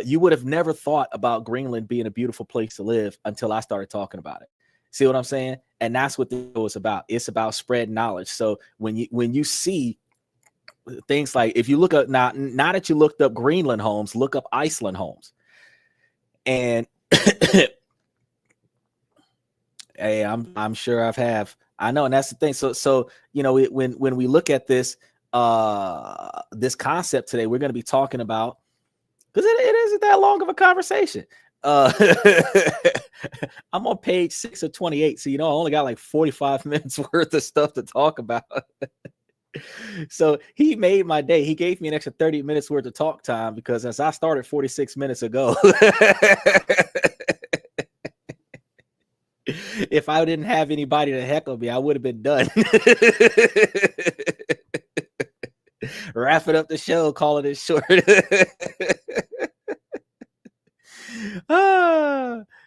you would have never thought about Greenland being a beautiful place to live until I started talking about it. See what I'm saying? And that's what this was about. It's about spreading knowledge. So when you see things like, if you look up now that you looked up Greenland homes, look up Iceland homes. And hey, I'm sure I know, and that's the thing. So you know, when we look at this this concept today, we're going to be talking about, because it isn't that long of a conversation. I'm on page 6 of 28, so you know I only got like 45 minutes worth of stuff to talk about. So he made my day. He gave me an extra 30 minutes worth of talk time, because as I started 46 minutes ago, if I didn't have anybody to heckle me, I would have been done. Wrapping up the show, calling it short.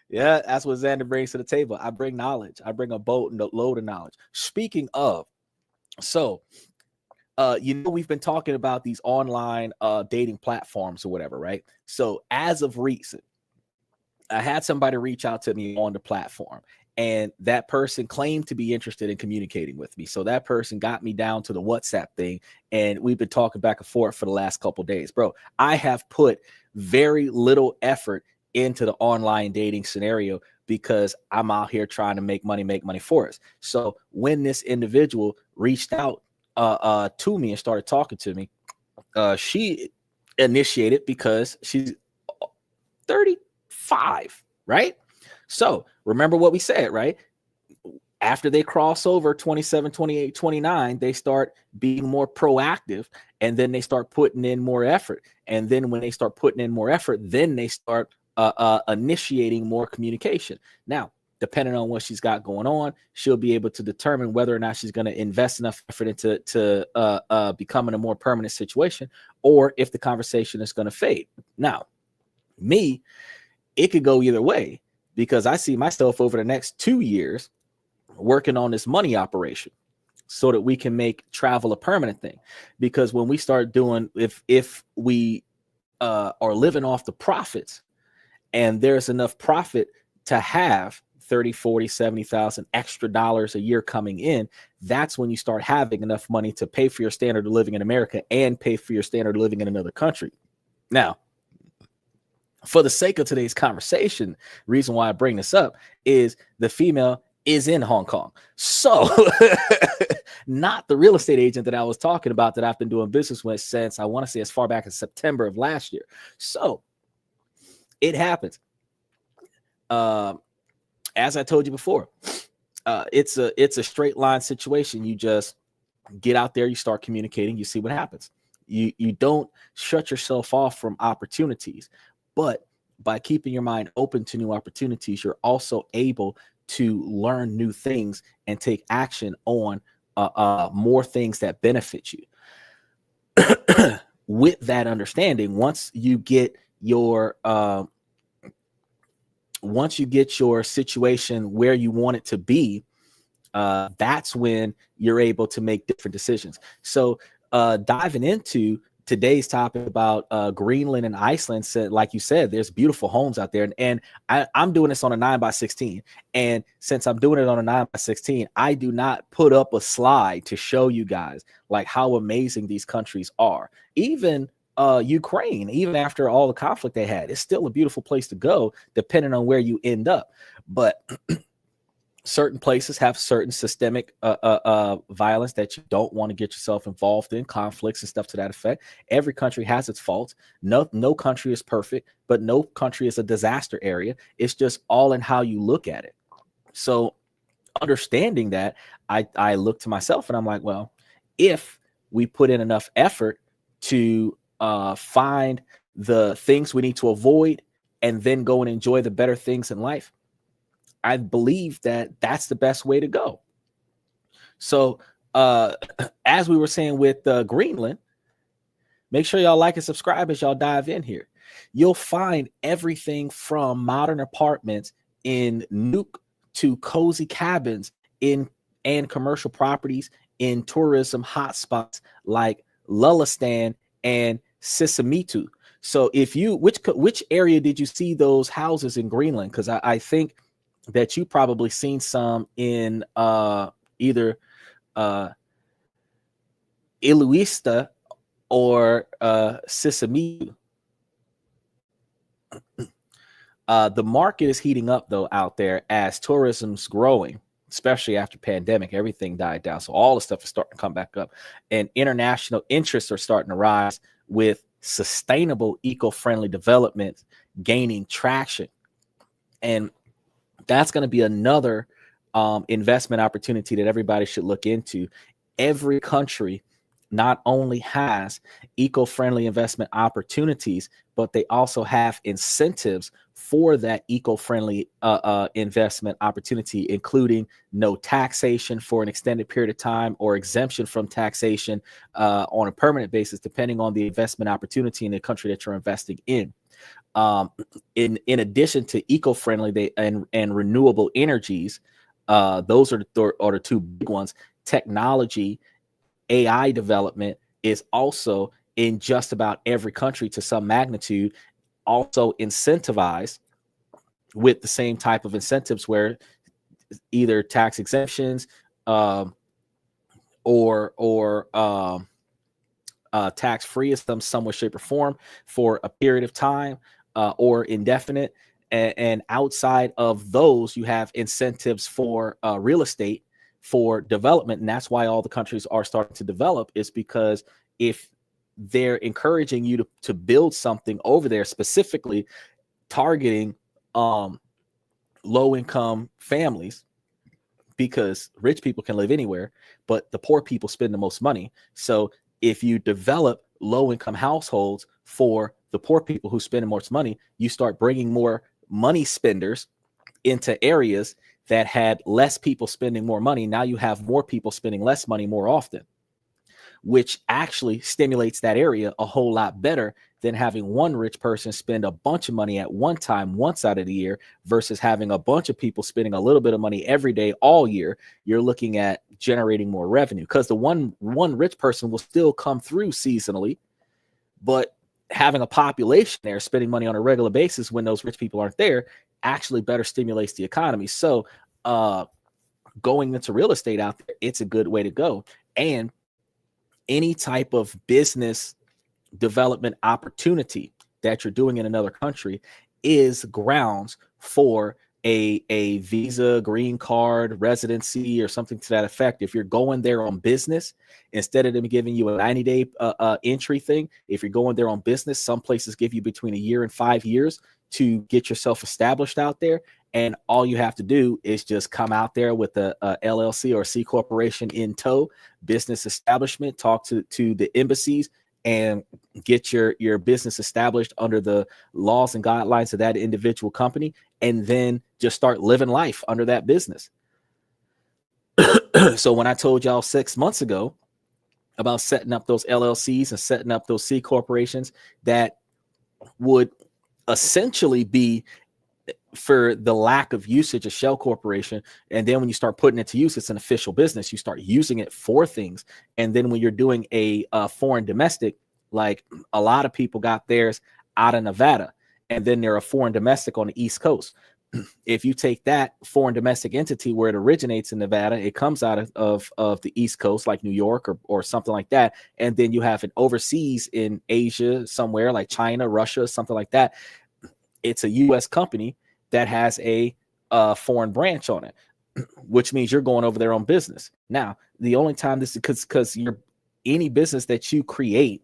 Yeah, that's what Xander brings to the table. I bring knowledge. I bring a boat and a load of knowledge. Speaking of, so you know, we've been talking about these online dating platforms or whatever, right? So as of recent, I had somebody reach out to me on the platform, and that person claimed to be interested in communicating with me. So that person got me down to the WhatsApp thing, and we've been talking back and forth for the last couple of days. Bro, I have put very little effort into the online dating scenario because I'm out here trying to make money for us. So when this individual reached out to me and started talking to me, she initiated because she's 35, right? So remember what we said, right? After they cross over 27, 28, 29, they start being more proactive, and then they start putting in more effort. And then when they start putting in more effort, then they start initiating more communication. Now, depending on what she's got going on, she'll be able to determine whether or not she's going to invest enough effort into becoming a more permanent situation, or if the conversation is going to fade. Now, me, it could go either way, because I see myself over the next 2 years working on this money operation so that we can make travel a permanent thing. Because when we start doing, if we are living off the profits, and there's enough profit to have 30, 40, 70,000 extra dollars a year coming in, that's when you start having enough money to pay for your standard of living in America and pay for your standard of living in another country. Now, for the sake of today's conversation, reason why I bring this up is the female is in Hong Kong. So not the real estate agent that I was talking about that I've been doing business with since, I want to say, as far back as September of last year. So it happens. As I told you before, it's a straight line situation. You just get out there, you start communicating, you see what happens. You don't shut yourself off from opportunities, but by keeping your mind open to new opportunities, you're also able to learn new things and take action on more things that benefit you. With that understanding, once you get your situation where you want it to be, that's when you're able to make different decisions. So diving into today's topic about Greenland and Iceland, said, like you said, there's beautiful homes out there. And I'm doing this on a 9x16. And since I'm doing it on a 9x16, I do not put up a slide to show you guys like how amazing these countries are. Even Ukraine. Even after all the conflict they had, it's still a beautiful place to go, depending on where you end up. But certain places have certain systemic violence that you don't want to get yourself involved in, conflicts and stuff to that effect. Every country has its faults. No country is perfect, but no country is a disaster area. It's just all in how you look at it. So understanding that, I look to myself and I'm like, well, if we put in enough effort to find the things we need to avoid and then go and enjoy the better things in life, I believe that that's the best way to go. So as we were saying with Greenland, make sure y'all like and subscribe as y'all dive in here. You'll find everything from modern apartments in Nuuk to cozy cabins and commercial properties in tourism hotspots like Lullistan and Sisimitu. So if you, which area did you see those houses in Greenland? Because I think that you probably seen some in either Iluista or Sisimitu. The market is heating up though out there as tourism's growing, especially after pandemic. Everything died down, so all the stuff is starting to come back up, and international interests are starting to rise with sustainable, eco-friendly development gaining traction. And that's going to be another investment opportunity that everybody should look into. Every country not only has eco-friendly investment opportunities, but they also have incentives for that eco-friendly investment opportunity, including no taxation for an extended period of time or exemption from taxation on a permanent basis, depending on the investment opportunity in the country that you're investing in. In addition to eco-friendly and renewable energies, those are the two big ones. Technology, AI development is also in just about every country to some magnitude, also incentivized with the same type of incentives, where either tax exemptions or tax-free in some way, shape, or form for a period of time or indefinite. And outside of those, you have incentives for real estate for development. And that's why all the countries are starting to develop, is because if they're encouraging you to build something over there, specifically targeting low-income families, because rich people can live anywhere, but the poor people spend the most money. So if you develop low-income households for the poor people who spend the most money, you start bringing more money spenders into areas that had less people spending more money. Now you have more people spending less money more often, which actually stimulates that area a whole lot better than having one rich person spend a bunch of money at one time, once out of the year, versus having a bunch of people spending a little bit of money every day, all year. You're looking at generating more revenue, because the one rich person will still come through seasonally, but having a population there spending money on a regular basis when those rich people aren't there actually better stimulates the economy. So going into real estate out there, it's a good way to go. And any type of business development opportunity that you're doing in another country is grounds for a visa, green card, residency, or something to that effect. If you're going there on business, instead of them giving you a 90-day entry thing, if you're going there on business, some places give you between a year and 5 years to get yourself established out there. And all you have to do is just come out there with a LLC or C corporation in tow, business establishment, talk to the embassies, and get your business established under the laws and guidelines of that individual company, and then just start living life under that business. So when I told y'all 6 months ago about setting up those LLCs and setting up those C corporations that would essentially be, for the lack of usage, a shell corporation, and then when you start putting it to use, it's an official business. You start using it for things. And then when you're doing a foreign domestic, like a lot of people got theirs out of Nevada, and then they're a foreign domestic on the East Coast. if you take that foreign domestic entity where it originates in Nevada, it comes out of the East Coast, like New York or something like that. And then you have it overseas in Asia, somewhere like China, Russia, something like that. It's a U.S. company that has a foreign branch on it, which means you're going over their own business. Now, the only time this is because you're any business that you create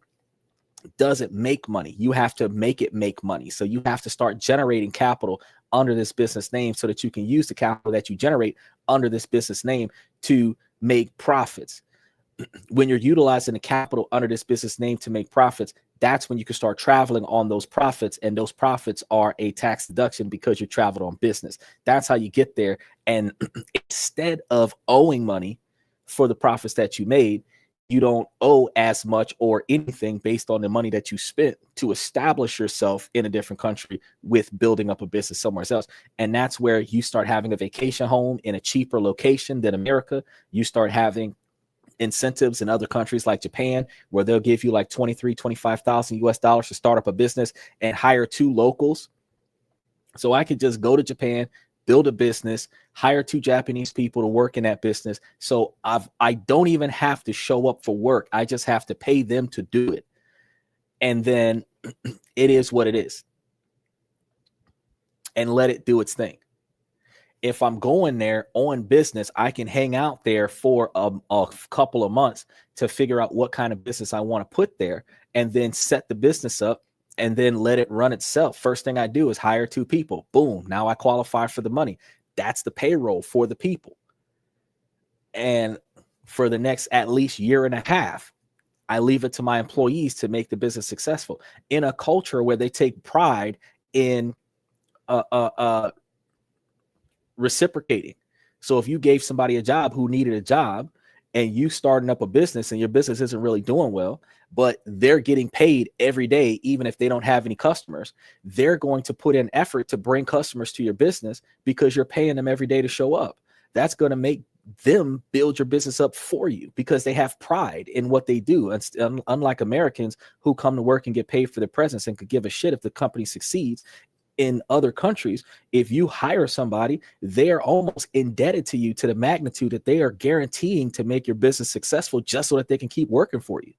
doesn't make money. You have to make it make money. So you have to start generating capital under this business name so that you can use the capital that you generate under this business name to make profits. When you're utilizing the capital under this business name to make profits, that's when you can start traveling on those profits. And those profits are a tax deduction because you traveled on business. That's how you get there. And instead of owing money for the profits that you made, you don't owe as much or anything based on the money that you spent to establish yourself in a different country with building up a business somewhere else. And that's where you start having a vacation home in a cheaper location than America. You start having incentives in other countries like Japan, where they'll give you like 25,000 US dollars to start up a business and hire 2 locals. So I could just go to Japan, build a business, hire 2 Japanese people to work in that business. So I don't even have to show up for work. I just have to pay them to do it. And then it is what it is. And let it do its thing. If I'm going there on business, I can hang out there for a couple of months to figure out what kind of business I want to put there and then set the business up and then let it run itself. First thing I do is hire 2 people. Boom. Now I qualify for the money. That's the payroll for the people. And for the next at least year and a half, I leave it to my employees to make the business successful in a culture where they take pride in reciprocating. So if you gave somebody a job who needed a job and you starting up a business and your business isn't really doing well, but they're getting paid every day, even if they don't have any customers, they're going to put in effort to bring customers to your business because you're paying them every day to show up. That's going to make them build your business up for you because they have pride in what they do. And unlike Americans who come to work and get paid for their presence and could give a shit if the company succeeds, in other countries, if you hire somebody, they're almost indebted to you to the magnitude that they are guaranteeing to make your business successful just so that they can keep working for you.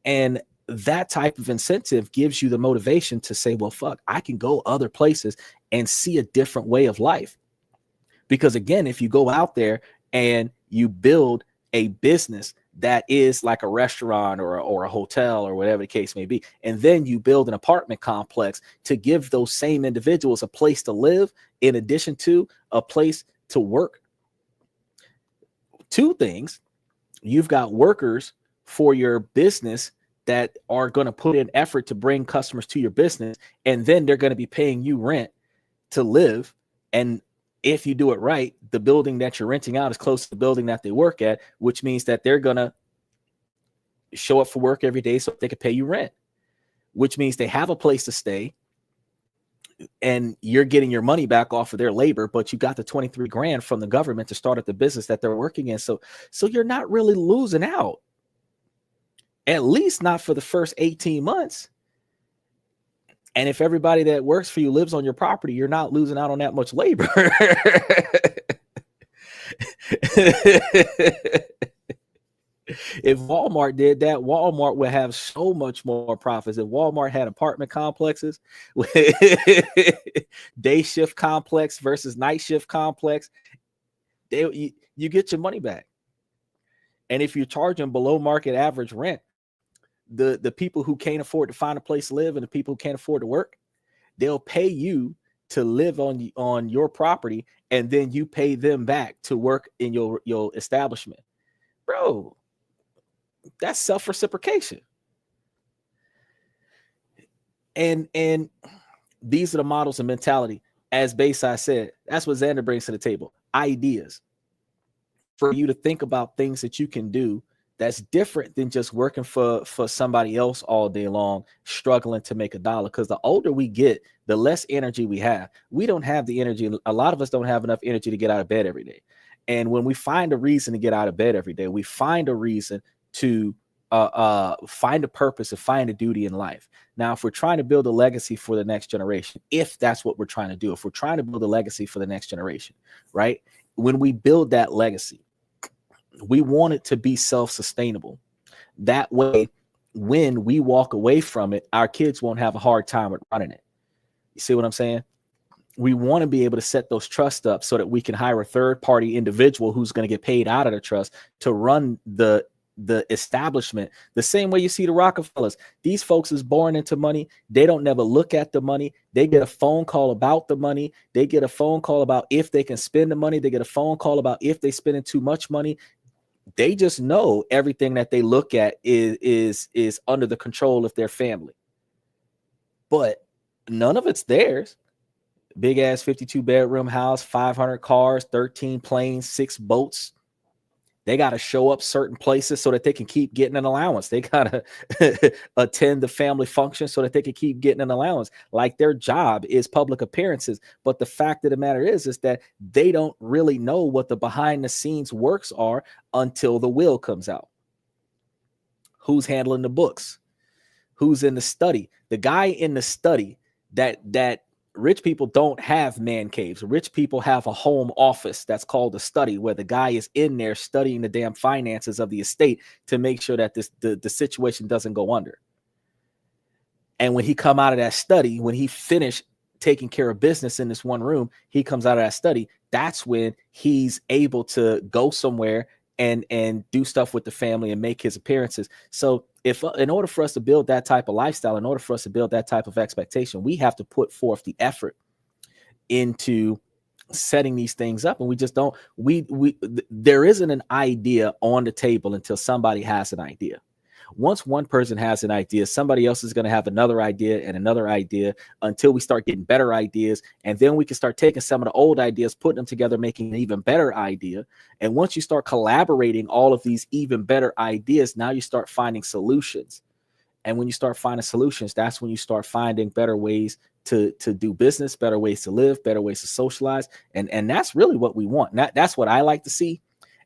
And that type of incentive gives you the motivation to say, well, fuck, I can go other places and see a different way of life. Because again, if you go out there and you build a business that is like a restaurant or a hotel or whatever the case may be, and then you build an apartment complex to give those same individuals a place to live in addition to a place to work. 2 things: you've got workers for your business that are going to put in effort to bring customers to your business, and then they're going to be paying you rent to live. And if you do it right, the building that you're renting out is close to the building that they work at, which means that they're going to show up for work every day so they can pay you rent, which means they have a place to stay and you're getting your money back off of their labor, but you got the 23 grand from the government to start up the business that they're working in. So you're not really losing out, at least not for the first 18 months. And if everybody that works for you lives on your property, you're not losing out on that much labor. If Walmart did that, Walmart would have so much more profits. If Walmart had apartment complexes, day shift complex versus night shift complex, you get your money back. And if you're charging below market average rent, the people who can't afford to find a place to live and the people who can't afford to work, they'll pay you to live on your property, and then you pay them back to work in your establishment. Bro, that's self-reciprocation. And these are the models and mentality. As Bayside said, that's what Xander brings to the table. Ideas for you to think about things that you can do that's different than just working for somebody else all day long, struggling to make $1. Because the older we get, the less energy we have. We don't have the energy. A lot of us don't have enough energy to get out of bed every day. And when we find a reason to get out of bed every day, we find a reason to find a purpose and find a duty in life. Now, if we're trying to build a legacy for the next generation, if that's what we're trying to do, if we're trying to build a legacy for the next generation, right? When we build that legacy, we want it to be self-sustainable. That way, when we walk away from it, our kids won't have a hard time with running it. You see what I'm saying? We want to be able to set those trusts up so that we can hire a third-party individual who's going to get paid out of the trust to run the establishment the same way you see the Rockefellers. These folks is born into money. They don't never look at the money. They get a phone call about the money. They get a phone call about if they can spend the money. They get a phone call about if they spending too much money. They just know everything that they look at is under the control of their family. But none of it's theirs. Big ass 52 bedroom house, 500 cars, 13 planes, 6 boats. They got to show up certain places so that they can keep getting an allowance. They got to attend the family function so that they can keep getting an allowance. Like their job is public appearances. But the fact of the matter is that they don't really know what the behind the scenes works are until the will comes out. Who's handling the books? Who's in the study? The guy in the study that rich people don't have man caves. Rich people have a home office that's called a study, where the guy is in there studying the damn finances of the estate to make sure that the situation doesn't go under. And when he come out of that study, when he finished taking care of business in this one room, he comes out of that study. That's when he's able to go somewhere and do stuff with the family and make his appearances. So if in order for us to build that type of lifestyle, in order for us to build that type of expectation, we have to put forth the effort into setting these things up. And we just don't, there isn't an idea on the table until somebody has an idea. Once one person has an idea, somebody else is going to have another idea and another idea until we start getting better ideas. And then we can start taking some of the old ideas, putting them together, making an even better idea. And once you start collaborating all of these even better ideas, now you start finding solutions. And when you start finding solutions, that's when you start finding better ways to do business, better ways to live, better ways to socialize. And that's really what we want. That's what I like to see.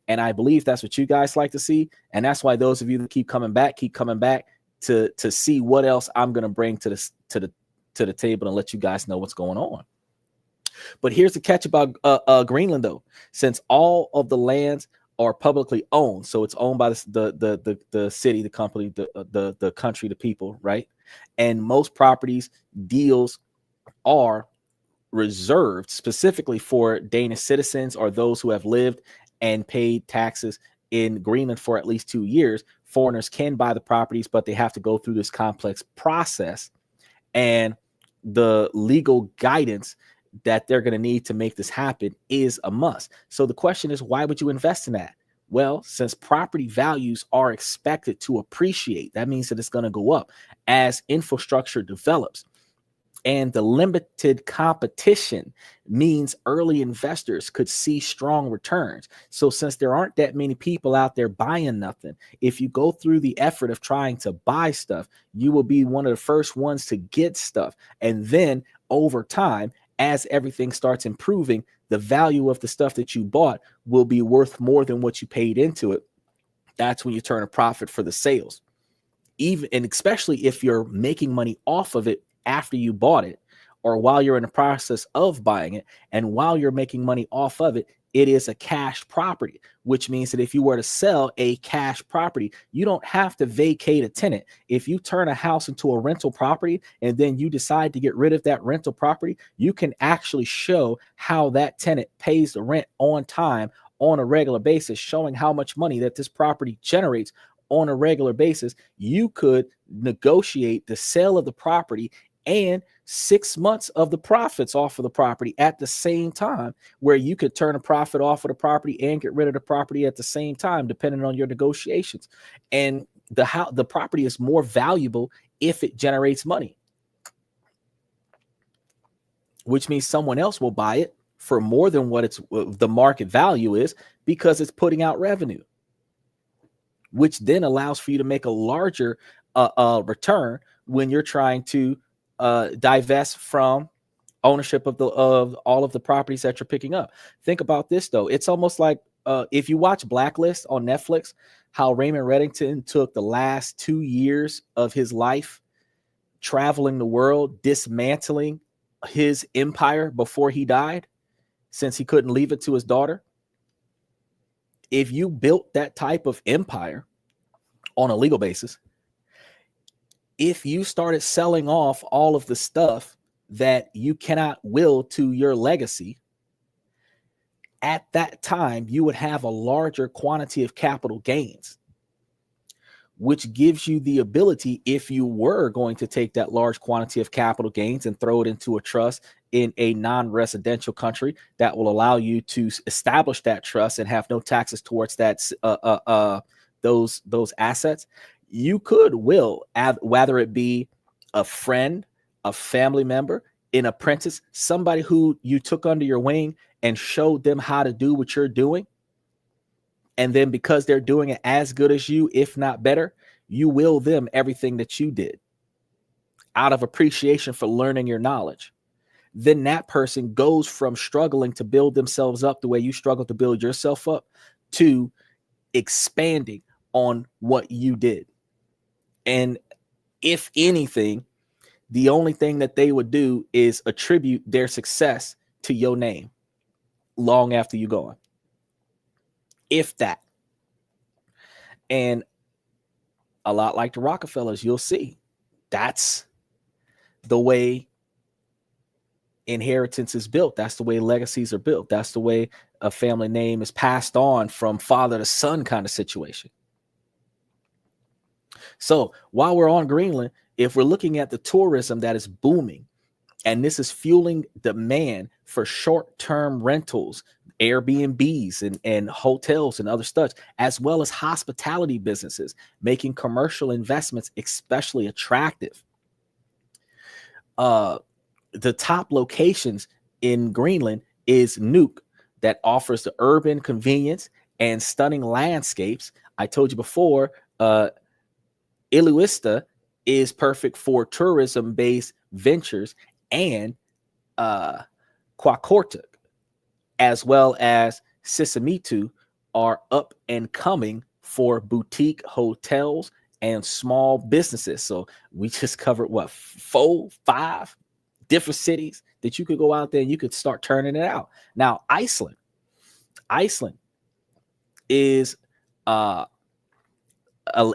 And I believe that's what you guys like to see. And that's why those of you that keep coming back to see what else I'm going to bring to the table and let you guys know what's going on. But here's the catch about Greenland, though. Since all of the lands are publicly owned, so it's owned by the city, the company, the country, the people, right? And most properties deals are reserved specifically for Danish citizens or those who have lived and paid taxes in Greenland for at least 2 years. Foreigners can buy the properties, but they have to go through this complex process and the legal guidance that they're going to need to make this happen is a must. So the question is, why would you invest in that? Well, since property values are expected to appreciate, that means that it's going to go up as infrastructure develops. And the limited competition means early investors could see strong returns. So since there aren't that many people out there buying nothing, if you go through the effort of trying to buy stuff, you will be one of the first ones to get stuff. And then over time, as everything starts improving, the value of the stuff that you bought will be worth more than what you paid into it. That's when you turn a profit for the sales. Even and especially if you're making money off of it after you bought it, or while you're in the process of buying it, and while you're making money off of it, it is a cash property, which means that if you were to sell a cash property, you don't have to vacate a tenant. If you turn a house into a rental property and then you decide to get rid of that rental property, you can actually show how that tenant pays the rent on time on a regular basis, showing how much money that this property generates on a regular basis. You could negotiate the sale of the property and 6 months of the profits off of the property at the same time, where you could turn a profit off of the property and get rid of the property at the same time, depending on your negotiations. And the property is more valuable if it generates money, which means someone else will buy it for more than what the market value is, because it's putting out revenue, which then allows for you to make a larger return when you're trying to divest from ownership of all of the properties that you're picking up. Think about this, though. It's almost like if you watch Blacklist on Netflix, how Raymond Reddington took the last 2 years of his life traveling the world, dismantling his empire before he died, since he couldn't leave it to his daughter. If you built that type of empire on a legal basis, if you started selling off all of the stuff that you cannot will to your legacy, at that time, you would have a larger quantity of capital gains, which gives you the ability, if you were going to take that large quantity of capital gains and throw it into a trust in a non-residential country, that will allow you to establish that trust and have no taxes towards that those assets. You could will, whether it be a friend, a family member, an apprentice, somebody who you took under your wing and showed them how to do what you're doing. And then because they're doing it as good as you, if not better, you will them everything that you did out of appreciation for learning your knowledge. Then that person goes from struggling to build themselves up the way you struggle to build yourself up to expanding on what you did. And if anything, the only thing that they would do is attribute their success to your name long after you gone. If that. And a lot like the Rockefellers, you'll see that's the way inheritance is built. That's the way legacies are built. That's the way a family name is passed on from father to son kind of situation. So while we're on Greenland, if we're looking at the tourism that is booming, and this is fueling demand for short-term rentals, Airbnbs and hotels and other stuff, as well as hospitality businesses, making commercial investments especially attractive. The top locations in Greenland is Nuuk, that offers the urban convenience and stunning landscapes. I told you before, Iluista is perfect for tourism-based ventures, and Qaqortoq, as well as Sisimitu, are up and coming for boutique hotels and small businesses. So we just covered 4, 5 different cities that you could go out there and you could start turning it out. Now, Iceland is an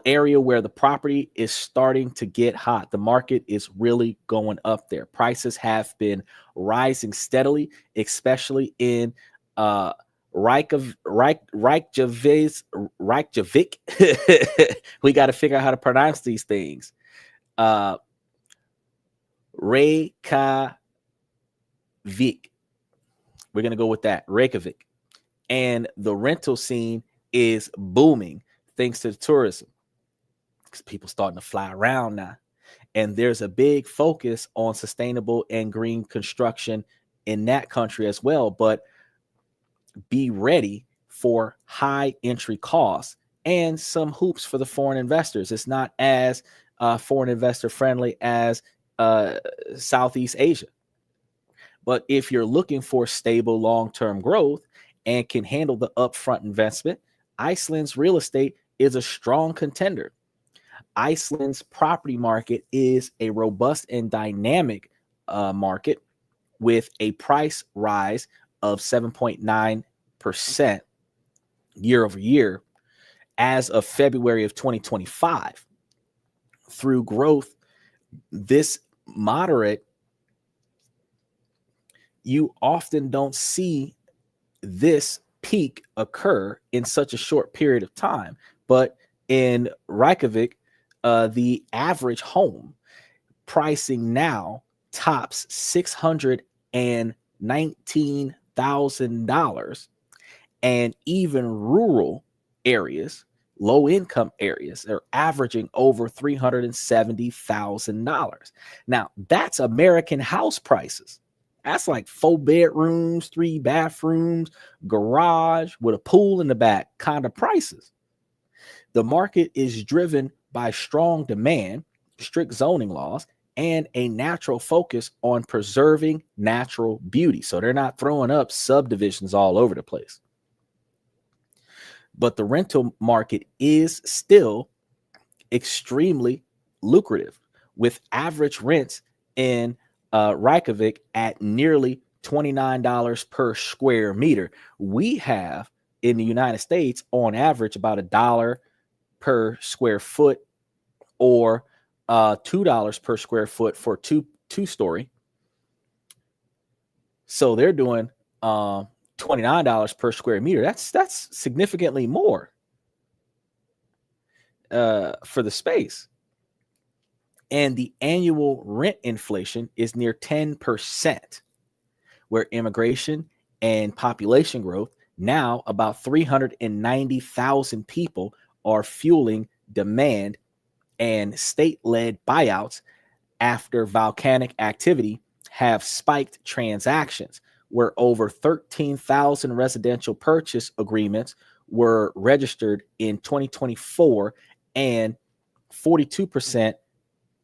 area where the property is starting to get hot. The market is really going up there. Prices have been rising steadily, especially in Reykjavik. We got to figure out how to pronounce these things. Reykjavik. We're going to go with that. Reykjavik. And the rental scene is booming thanks to the tourism, because people starting to fly around now. And there's a big focus on sustainable and green construction in that country as well. But be ready for high entry costs and some hoops for the foreign investors. It's not as foreign investor friendly as Southeast Asia. But if you're looking for stable long-term growth and can handle the upfront investment, Iceland's real estate is a strong contender. Iceland's property market is a robust and dynamic market with a price rise of 7.9% year over year as of February of 2025. Through growth this moderate, you often don't see this peak occur in such a short period of time. But in Reykjavik, the average home pricing now tops $619,000, and even rural areas, low income areas, are averaging over $370,000. Now, that's American house prices. That's like 4 bedrooms, 3 bathrooms, garage with a pool in the back kind of prices. The market is driven by strong demand, strict zoning laws, and a natural focus on preserving natural beauty. So they're not throwing up subdivisions all over the place. but the rental market is still extremely lucrative, with average rents in Reykjavik at nearly $29 per square meter. We have in the United States on average about $1 per square foot, or $2 per square foot for two-story. So they're doing $29 per square meter. That's significantly more for the space. And the annual rent inflation is near 10%, where immigration and population growth, now about 390,000 people, are fueling demand, and state-led buyouts after volcanic activity have spiked transactions, where over 13,000 residential purchase agreements were registered in 2024, and 42%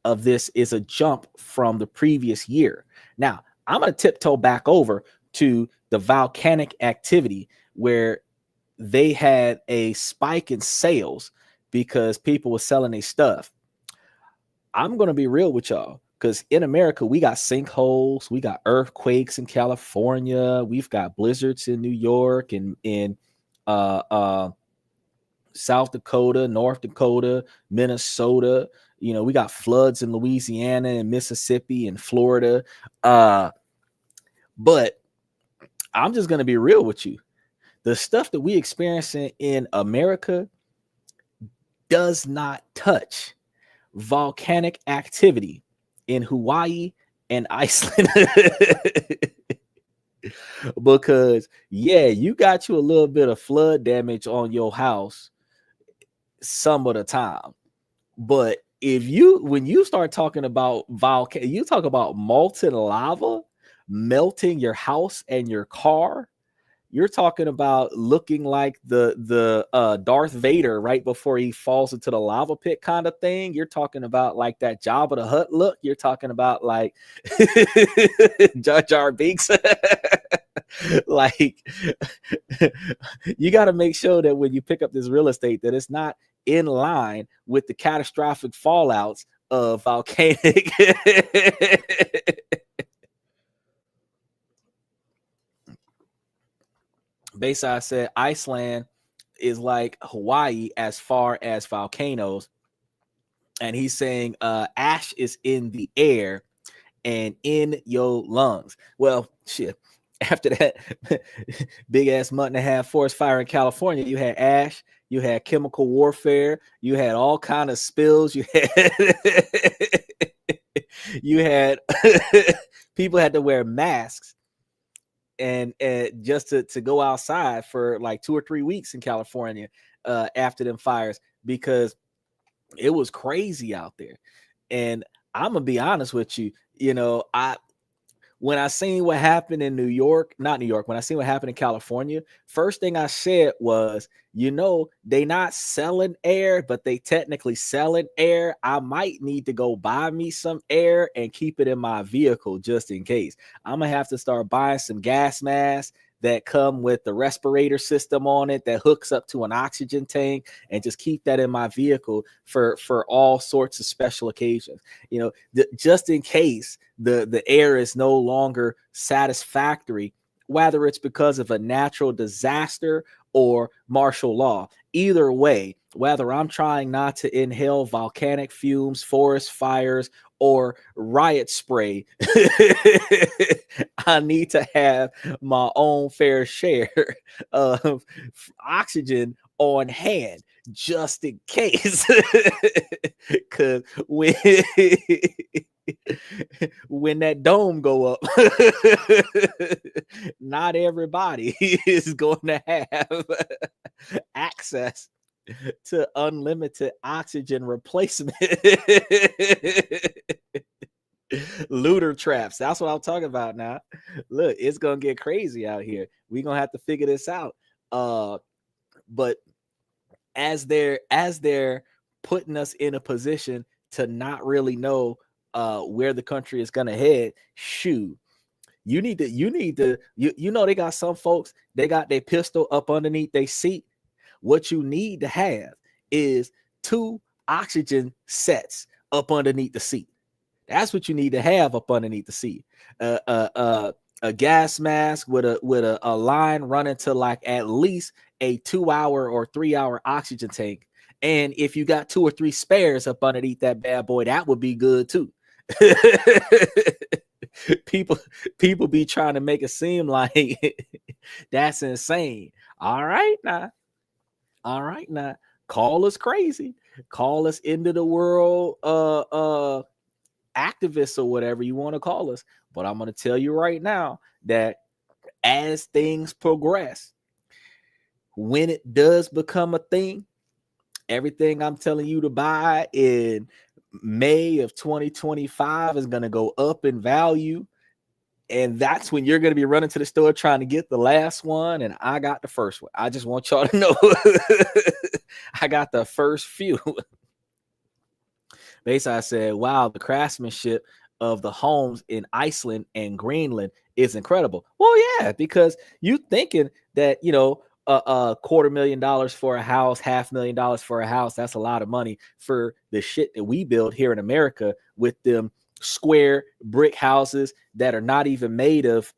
of this is a jump from the previous year. Now, I'm going to tiptoe back over to the volcanic activity, where they had a spike in sales because people were selling their stuff. I'm going to be real with y'all, because in America, we got sinkholes, we got earthquakes in California, we've got blizzards in New York and in South Dakota, North Dakota, Minnesota. You know, we got floods in Louisiana and Mississippi and Florida. But I'm just going to be real with you. The stuff that we experience in America does not touch volcanic activity in Hawaii and Iceland. Because, yeah, you got you a little bit of flood damage on your house some of the time. But when you start talking about you talk about molten lava melting your house and your car, you're talking about looking like the Darth Vader right before he falls into the lava pit kind of thing. You're talking about like that Jabba the Hutt look. You're talking about like Jar Jar Binks. Like, you got to make sure that when you pick up this real estate, that it's not in line with the catastrophic fallouts of volcanic. Basically, I said Iceland is like Hawaii as far as volcanoes, and he's saying ash is in the air and in your lungs. Well, shit. After that big ass month and a half forest fire in California, you had ash, you had chemical warfare, you had all kind of spills, you had people had to wear masks and just to go outside for like 2 or 3 weeks in California after them fires, because it was crazy out there. And I'm gonna be honest with you, you know, when I seen what happened in when I seen what happened in California, first thing I said was, you know, they not selling air, but they technically selling air. I might need to go buy me some air and keep it in my vehicle just in case. I'm going to have to start buying some gas masks that come with the respirator system on it that hooks up to an oxygen tank, and just keep that in my vehicle for all sorts of special occasions. You know, just in case the air is no longer satisfactory, whether it's because of a natural disaster or martial law. Either way, whether I'm trying not to inhale volcanic fumes, forest fires, or riot spray, I need to have my own fair share of oxygen on hand just in case. Because when that dome go up, not everybody is going to have access to unlimited oxygen replacement. Looter traps. That's what I'm talking about now. Look, it's gonna get crazy out here. We're gonna have to figure this out. But as they're putting us in a position to not really know where the country is gonna head, shoot. You know, they got some folks, they got their pistol up underneath their seat. What you need to have is 2 oxygen sets up underneath the seat. That's what you need to have up underneath the seat. A gas mask with a line running to like at least a 2-hour or 3-hour oxygen tank. And if you got 2 or 3 spares up underneath that bad boy, that would be good too. people be trying to make it seem like that's insane. All right now. Call us crazy. Call us into the world activists or whatever you want to call us. But I'm going to tell you right now that as things progress, when it does become a thing, everything I'm telling you to buy in May of 2025 is going to go up in value. And that's when you're going to be running to the store trying to get the last one. And I got the first one. I just want y'all to know I got the first few. Basically, I said, wow, the craftsmanship of the homes in Iceland and Greenland is incredible. Well, yeah, because you thinking that, you know, $250,000 for a house, $500,000 for a house, that's a lot of money for the shit that we build here in America with them square brick houses that are not even made of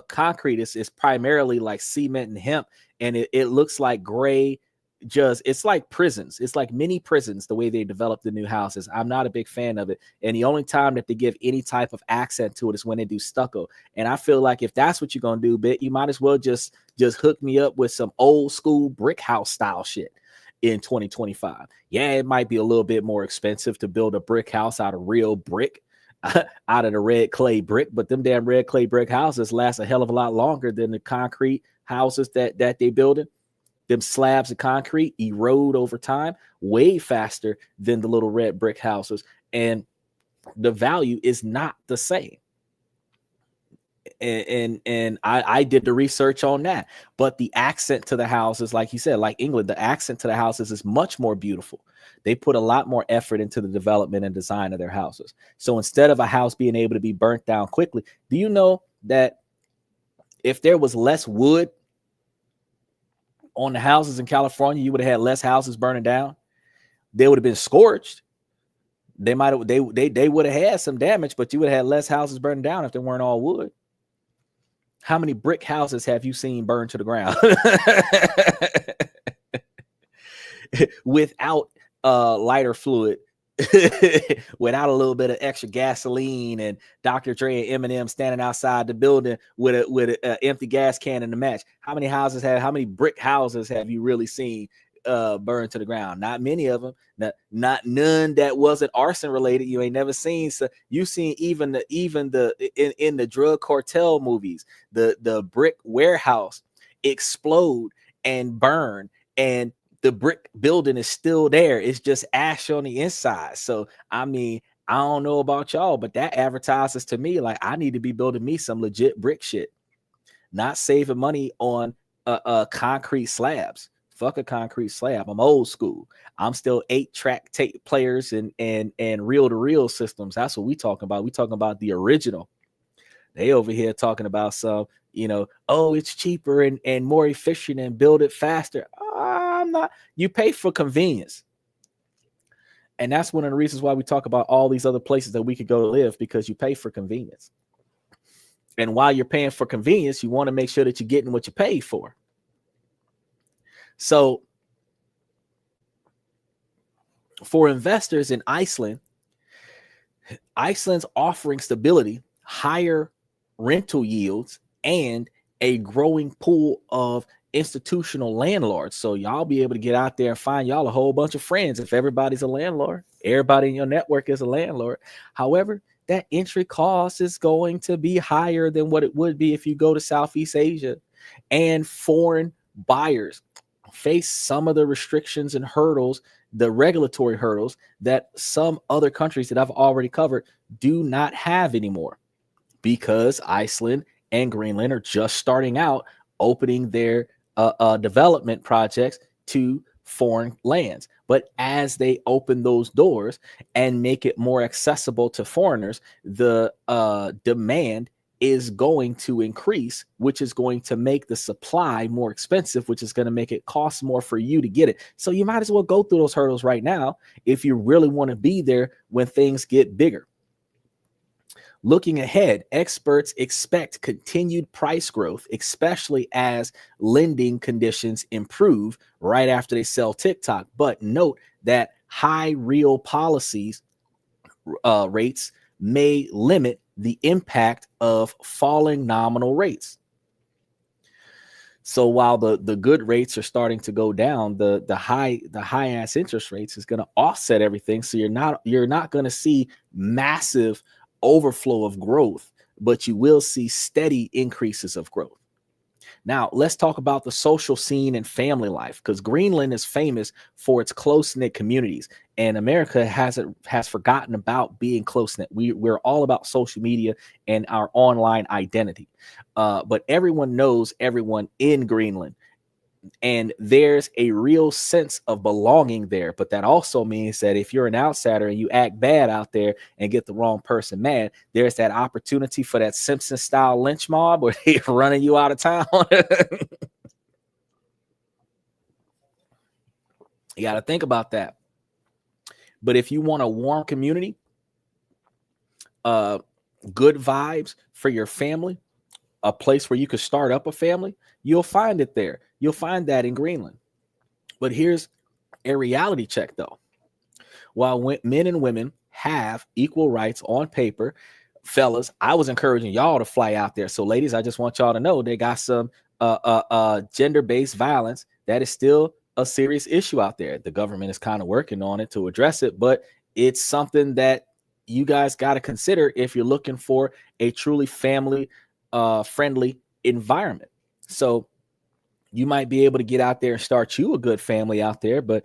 concrete. It's primarily like cement and hemp, and it looks like gray. It's like prisons. It's like mini prisons, the way they develop the new houses. I'm not a big fan of it. And the only time that they give any type of accent to it is when they do stucco. And I feel like if that's what you're going to do, Bit, you might as well just hook me up with some old school brick house style shit in 2025. Yeah, it might be a little bit more expensive to build a brick house out of real brick, out of the red clay brick, but them damn red clay brick houses last a hell of a lot longer than the concrete houses that they building. Them slabs of concrete erode over time way faster than the little red brick houses, and the value is not the same. And I did the research on that, but the accent to the houses, like you said, like England, the accent to the houses is much more beautiful. They put a lot more effort into the development and design of their houses. So instead of a house being able to be burnt down quickly, do you know that if there was less wood on the houses in California, you would have had less houses burning down? They would have been scorched. They would have had some damage, but you would have had less houses burning down if they weren't all wood. How many brick houses have you seen burned to the ground without lighter fluid, without a little bit of extra gasoline, and Dr. Dre and Eminem standing outside the building with an empty gas can in the match? How many brick houses have you really seen burned to the ground? Not many of them. Not none that wasn't arson related. You ain't never seen. So you seen even in the drug cartel movies, the brick warehouse explode and burn, and the brick building is still there. It's just ash on the inside. So I mean, I don't know about y'all, but that advertises to me like I need to be building me some legit brick shit, not saving money on concrete slabs. Fuck a concrete slab. I'm old school. I'm still 8-track tape players and reel-to-reel systems. That's what we talking about. We talking about the original. They over here talking about some, oh, it's cheaper and more efficient and build it faster. I'm not. You pay for convenience. And that's one of the reasons why we talk about all these other places that we could go to live, because you pay for convenience. And while you're paying for convenience, you want to make sure that you're getting what you pay for. So for investors in Iceland, Iceland's offering stability, higher rental yields, and a growing pool of institutional landlords. So y'all be able to get out there and find y'all a whole bunch of friends if everybody's a landlord. Everybody in your network is a landlord. However, that entry cost is going to be higher than what it would be if you go to Southeast Asia, and foreign buyers face some of the restrictions and hurdles, the regulatory hurdles that some other countries that I've already covered do not have anymore, because Iceland and Greenland are just starting out opening their development projects to foreign lands. But as they open those doors and make it more accessible to foreigners, the demand is going to increase, which is going to make the supply more expensive, which is going to make it cost more for you to get it. So you might as well go through those hurdles right now if you really want to be there when things get bigger. Looking ahead, experts expect continued price growth, especially as lending conditions improve right after they sell TikTok. But note that high real policies rates may limit the impact of falling nominal rates. So while the good rates are starting to go down, the high ass interest rates is going to offset everything. So you're not going to see massive overflow of growth, but you will see steady increases of growth. Now, let's talk about the social scene and family life, because Greenland is famous for its close-knit communities, and America has forgotten about being close-knit. We're all about social media and our online identity, but everyone knows everyone in Greenland. And there's a real sense of belonging there. But that also means that if you're an outsider and you act bad out there and get the wrong person mad, there's that opportunity for that Simpson style lynch mob where they're running you out of town. You got to think about that. But if you want a warm community, good vibes for your family, a place where you could start up a family, you'll find it there. You'll find that in Greenland. But here's a reality check, though. While men and women have equal rights on paper, fellas, I was encouraging y'all to fly out there. So, ladies, I just want y'all to know they got some gender-based violence that is still a serious issue out there. The government is kind of working on it to address it, but it's something that you guys got to consider if you're looking for a truly family friendly environment. So you might be able to get out there and start you a good family out there, but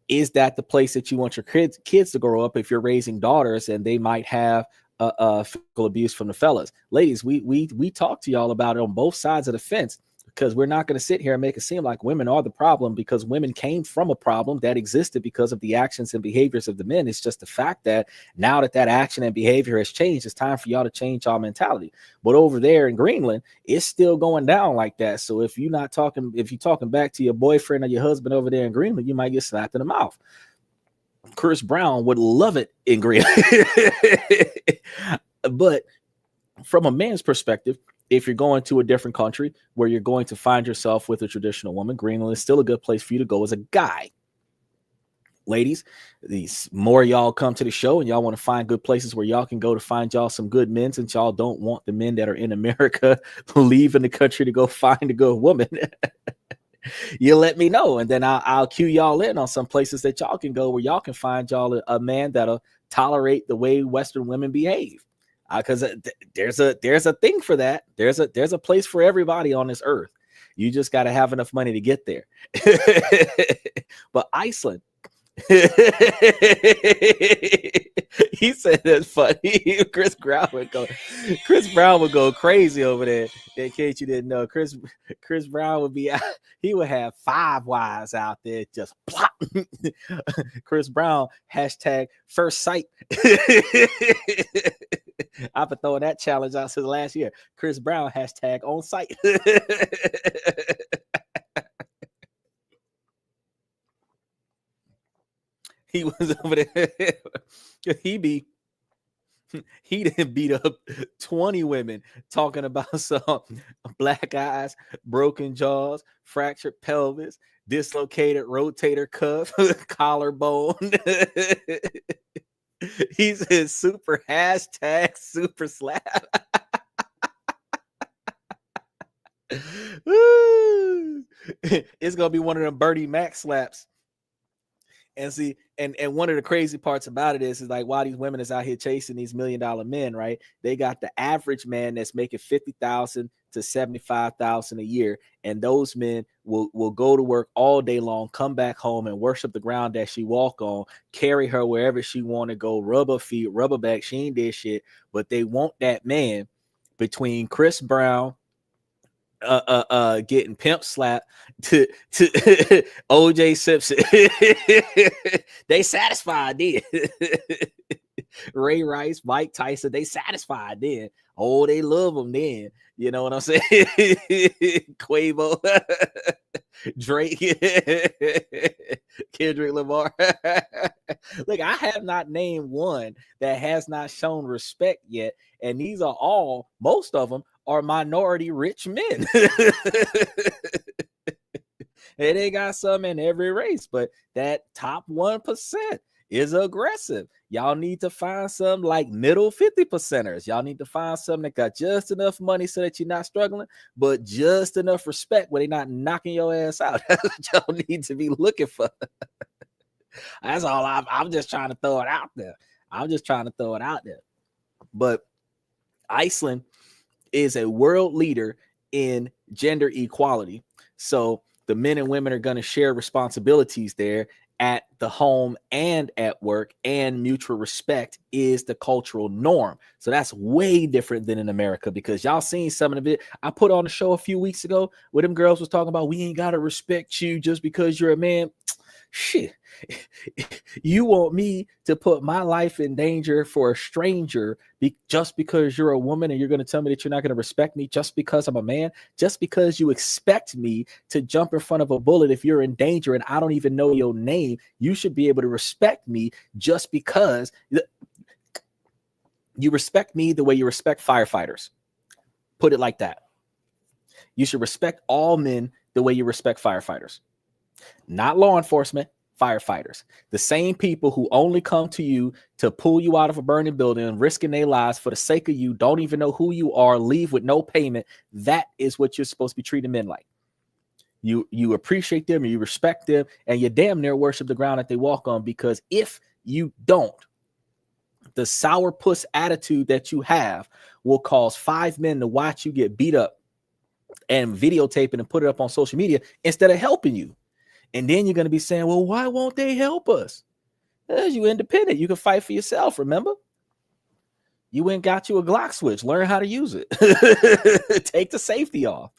is that the place that you want your kids to grow up if you're raising daughters and they might have physical abuse from the fellas? Ladies, we talk to y'all about it on both sides of the fence, because we're not going to sit here and make it seem like women are the problem, because women came from a problem that existed because of the actions and behaviors of the men. It's just the fact that now that action and behavior has changed, it's time for y'all to change y'all mentality. But over there in Greenland, it's still going down like that. So if you're talking back to your boyfriend or your husband over there in Greenland, you might get slapped in the mouth. Chris Brown would love it in Greenland. But from a man's perspective, if you're going to a different country where you're going to find yourself with a traditional woman, Greenland is still a good place for you to go as a guy. Ladies, these more y'all come to the show and y'all want to find good places where y'all can go to find y'all some good men, since y'all don't want the men that are in America leaving the country to go find a good woman. You let me know, and then I'll cue y'all in on some places that y'all can go where y'all can find y'all a man that'll tolerate the way Western women behave. Because there's a thing for that. There's a place for everybody on this earth. You just got to have enough money to get there. But Iceland, he said that's funny. Chris Brown would go crazy over there. In case you didn't know, Chris Brown would be out. He would have 5 wives out there just plop. Chris Brown hashtag first sight. I've been throwing that challenge out since last year. Chris Brown hashtag on site. He was over there. He didn't beat up 20 women talking about some black eyes, broken jaws, fractured pelvis, dislocated rotator cuff, collarbone. He said super hashtag super slap. It's gonna be one of them Bernie Mac slaps. And see, and one of the crazy parts about it is like, while these women is out here chasing these $1 million men, right? They got the average man that's making $50,000 to $75,000 a year, and those men will go to work all day long, come back home and worship the ground that she walk on, carry her wherever she want to go, rub her feet, rub her back. She ain't did shit, but they want that man between Chris Brown, getting pimp slapped to OJ Simpson. They satisfied, did. Ray Rice, Mike Tyson, they satisfied then. Oh, they love them then. You know what I'm saying? Quavo, Drake, Kendrick Lamar. Look, I have not named one that has not shown respect yet. And these are all, most of them are minority rich men. And they got some in every race, but that top 1% is aggressive. Y'all need to find some like middle 50%ers. Y'all need to find some that got just enough money so that you're not struggling, but just enough respect where they're not knocking your ass out. That's what y'all need to be looking for. That's all. I'm just trying to throw it out there. But Iceland is a world leader in gender equality. So the men and women are going to share responsibilities there at the home and at work, and mutual respect is the cultural norm. So that's way different than in America, because y'all seen some of it. I put on a show a few weeks ago where them girls was talking about we ain't got to respect you just because you're a man. Shit, you want me to put my life in danger for a stranger just because you're a woman, and you're going to tell me that you're not going to respect me just because I'm a man, just because you expect me to jump in front of a bullet if you're in danger and I don't even know your name. You should be able to respect me just because you respect me the way you respect firefighters. Put it like that. You should respect all men the way you respect firefighters. Not law enforcement, firefighters. The same people who only come to you to pull you out of a burning building, risking their lives for the sake of you, don't even know who you are, leave with no payment. That is what you're supposed to be treating men like. You appreciate them, you respect them, and you damn near worship the ground that they walk on, because if you don't, the sourpuss attitude that you have will cause 5 men to watch you get beat up and videotape it and put it up on social media instead of helping you. And then you're going to be saying, well, why won't they help us? Because you're independent. You can fight for yourself, remember? You went and got you a Glock switch. Learn how to use it. Take the safety off.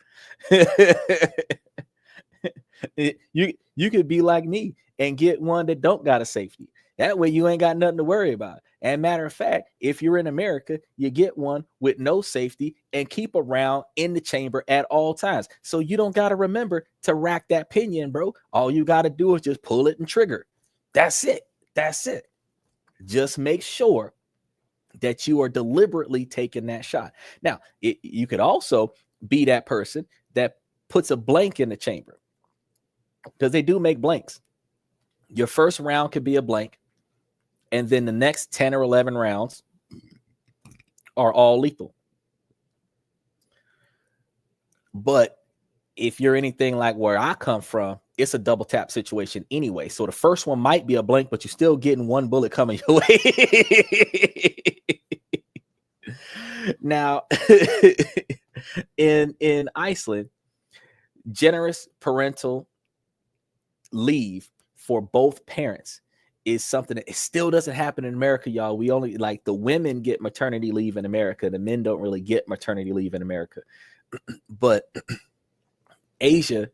You could be like me and get one that don't got a safety. That way you ain't got nothing to worry about. And matter of fact, if you're in America, you get one with no safety and keep around in the chamber at all times. So you don't got to remember to rack that pinion, bro. All you got to do is just pull it and trigger. That's it. Just make sure that you are deliberately taking that shot. Now, you could also be that person that puts a blank in the chamber, because they do make blanks. Your first round could be a blank, and then the next 10 or 11 rounds are all lethal. But if you're anything like where I come from, it's a double tap situation anyway. So the first one might be a blank, but you're still getting one bullet coming your way. Now, in Iceland, generous parental leave for both parents is something that it still doesn't happen in America, y'all. We only, like, the women get maternity leave in America. The men don't really get maternity leave in America. But Asia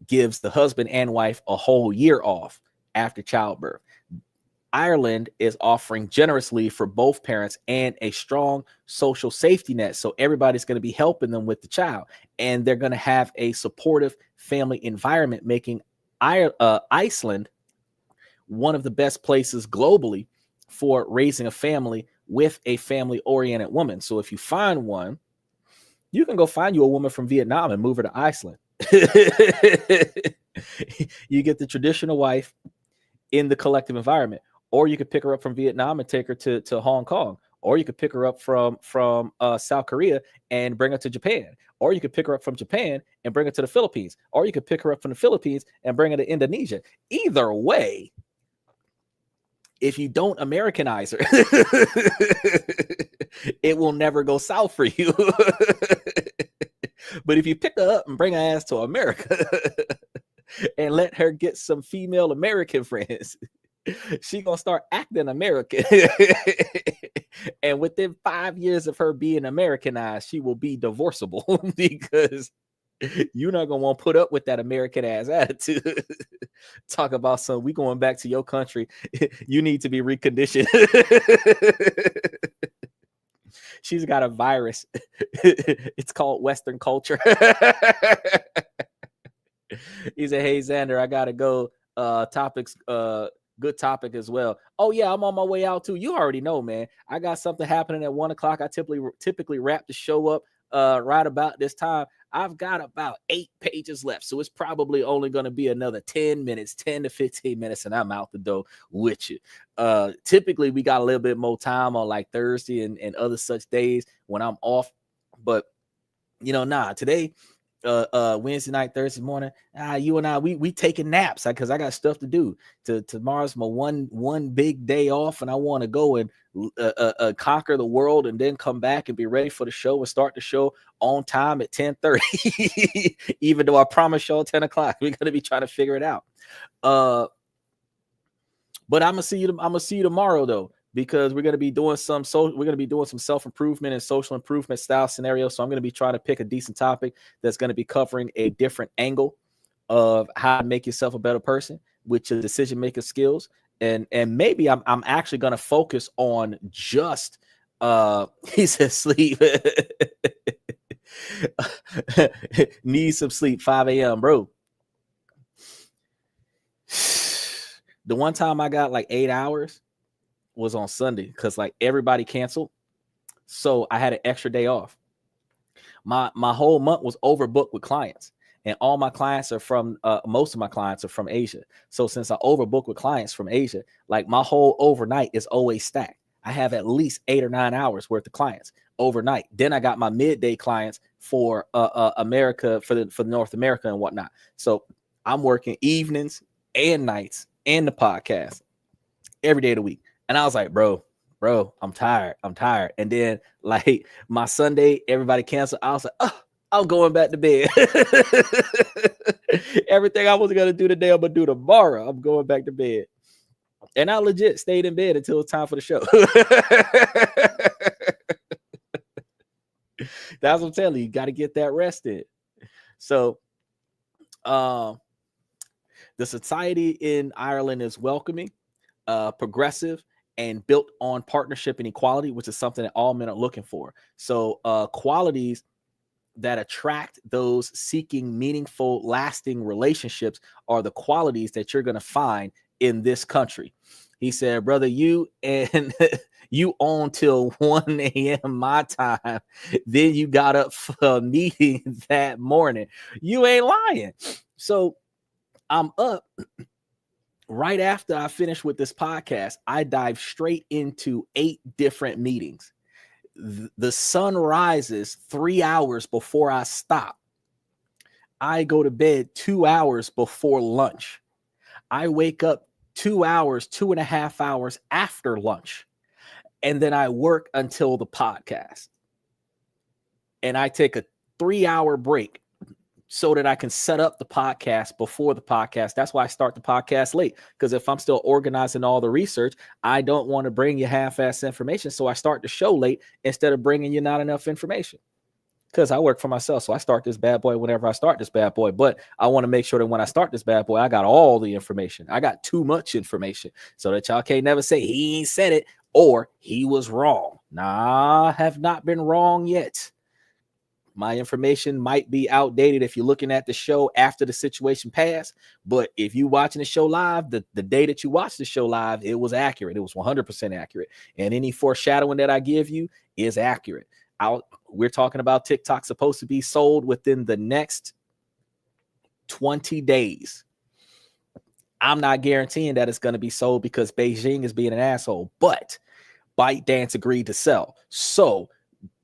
gives the husband and wife a whole year off after childbirth. Ireland is offering generous leave for both parents and a strong social safety net. So everybody's going to be helping them with the child, and they're going to have a supportive family environment, making Iceland one of the best places globally for raising a family with a family-oriented woman. So if you find one, you can go find you a woman from Vietnam and move her to Iceland. You get the traditional wife in the collective environment, or you could pick her up from Vietnam and take her to Hong Kong, or you could pick her up from South Korea and bring her to Japan, or you could pick her up from Japan and bring her to the Philippines, or you could pick her up from the Philippines and bring her to Indonesia. Either way, if you don't Americanize her, it will never go south for you. But if you pick her up and bring her ass to America and let her get some female American friends, she gonna start acting American. And within 5 years of her being Americanized, she will be divorceable because You're not gonna want to put up with that American ass attitude. Talk about some, we going back to your country. You need to be reconditioned. She's got a virus. It's called Western culture. He said, hey Xander, I gotta go. Topics, good topic as well. Oh yeah, I'm on my way out too. You already know, man. I got something happening at 1:00. I typically wrap the show up right about this time. I've got about 8 pages left, so it's probably only going to be another 10 minutes, 10 to 15 minutes, and I'm out the door with you. Typically, we got a little bit more time on like Thursday and other such days when I'm off, but today, Wednesday night, Thursday morning, you and I, we taking naps because I got stuff to do. Tomorrow's my one big day off, and I want to go and conquer the world, and then come back and be ready for the show and start the show on time at 10:30. Even though I promised y'all 10 o'clock, we're gonna be trying to figure it out. But I'm gonna see you tomorrow though, because we're going to be doing some self-improvement and social improvement style scenarios. So I'm going to be trying to pick a decent topic that's going to be covering a different angle of how to make yourself a better person with your decision-making skills. And maybe I'm actually going to focus on just he says sleep. Need some sleep, 5 a.m. bro. The one time I got like 8 hours was on Sunday because like everybody canceled, so I had an extra day off. My whole month was overbooked with clients, and all my clients are from most of my clients are from Asia. So since I overbooked with clients from Asia, like my whole overnight is always stacked. I have at least 8 or 9 hours worth of clients overnight. Then I got my midday clients for America, for North America and whatnot. So I'm working evenings and nights and the podcast every day of the week. And I was like, bro, I'm tired. And then like my Sunday, everybody canceled. I was like, oh, I'm going back to bed. Everything I was going to do today, I'm going to do tomorrow. I'm going back to bed. And I legit stayed in bed until it's time for the show. That's what I'm telling you. You got to get that rest in. So the society in Ireland is welcoming, progressive, and built on partnership and equality, which is something that all men are looking for. So qualities that attract those seeking meaningful, lasting relationships are the qualities that you're going to find in this country. He said, brother, you on till 1 a.m. my time. Then you got up for a meeting that morning. You ain't lying. So I'm up. Right after I finished with this podcast, I dive straight into 8 different meetings. The sun rises 3 hours before I stop. I go to bed 2 hours before lunch. I wake up 2.5 hours after lunch. And then I work until the podcast. And I take a 3-hour break so that I can set up the podcast before the podcast. That's why I start the podcast late, because if I'm still organizing all the research, I don't want to bring you half-ass information. So I start the show late instead of bringing you not enough information, because I work for myself. So I start this bad boy whenever I start this bad boy. But I want to make sure that when I start this bad boy, I got all the information. I got too much information so that y'all can't never say he ain't said it or he was wrong. Nah, I have not been wrong yet. My information might be outdated if you're looking at the show after the situation passed. But if you're watching the show live, the day that you watch the show live, it was accurate. It was 100% accurate. And any foreshadowing that I give you is accurate. We're talking about TikTok supposed to be sold within the next 20 days. I'm not guaranteeing that it's going to be sold because Beijing is being an asshole. But ByteDance agreed to sell. So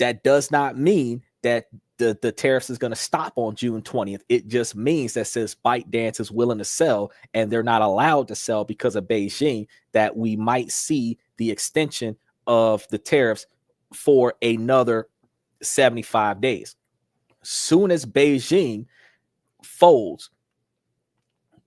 that does not mean that the tariffs is going to stop on June 20th. It just means that since ByteDance is willing to sell and they're not allowed to sell because of Beijing, that we might see the extension of the tariffs for another 75 days. Soon as Beijing folds,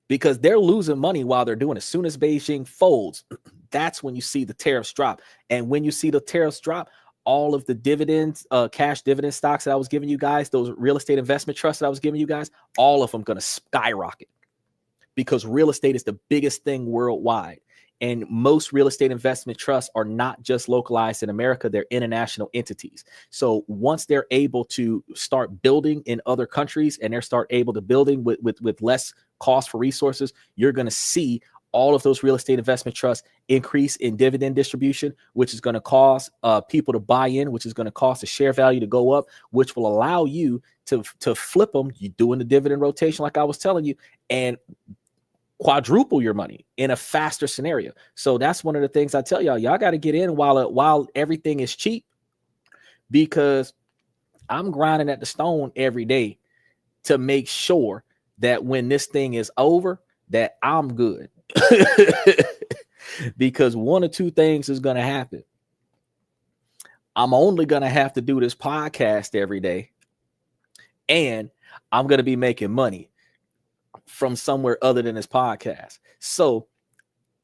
because they're losing money while they're doing it. As soon as Beijing folds, that's when you see the tariffs drop. And when you see the tariffs drop, all of the dividends, cash dividend stocks that I was giving you guys, those real estate investment trusts that I was giving you guys, all of them going to skyrocket because real estate is the biggest thing worldwide. And most real estate investment trusts are not just localized in America, they're international entities. So once they're able to start building in other countries and they're start able to building with less cost for resources, you're going to see all of those real estate investment trusts increase in dividend distribution, which is going to cause people to buy in, which is going to cause the share value to go up, which will allow you to flip them. You're doing the dividend rotation like I was telling you, and quadruple your money in a faster scenario. So that's one of the things I tell y'all. Y'all got to get in while everything is cheap, because I'm grinding at the stone every day to make sure that when this thing is over, that I'm good. Because one or two things is going to happen. I'm only going to have to do this podcast every day, and I'm going to be making money from somewhere other than this podcast. So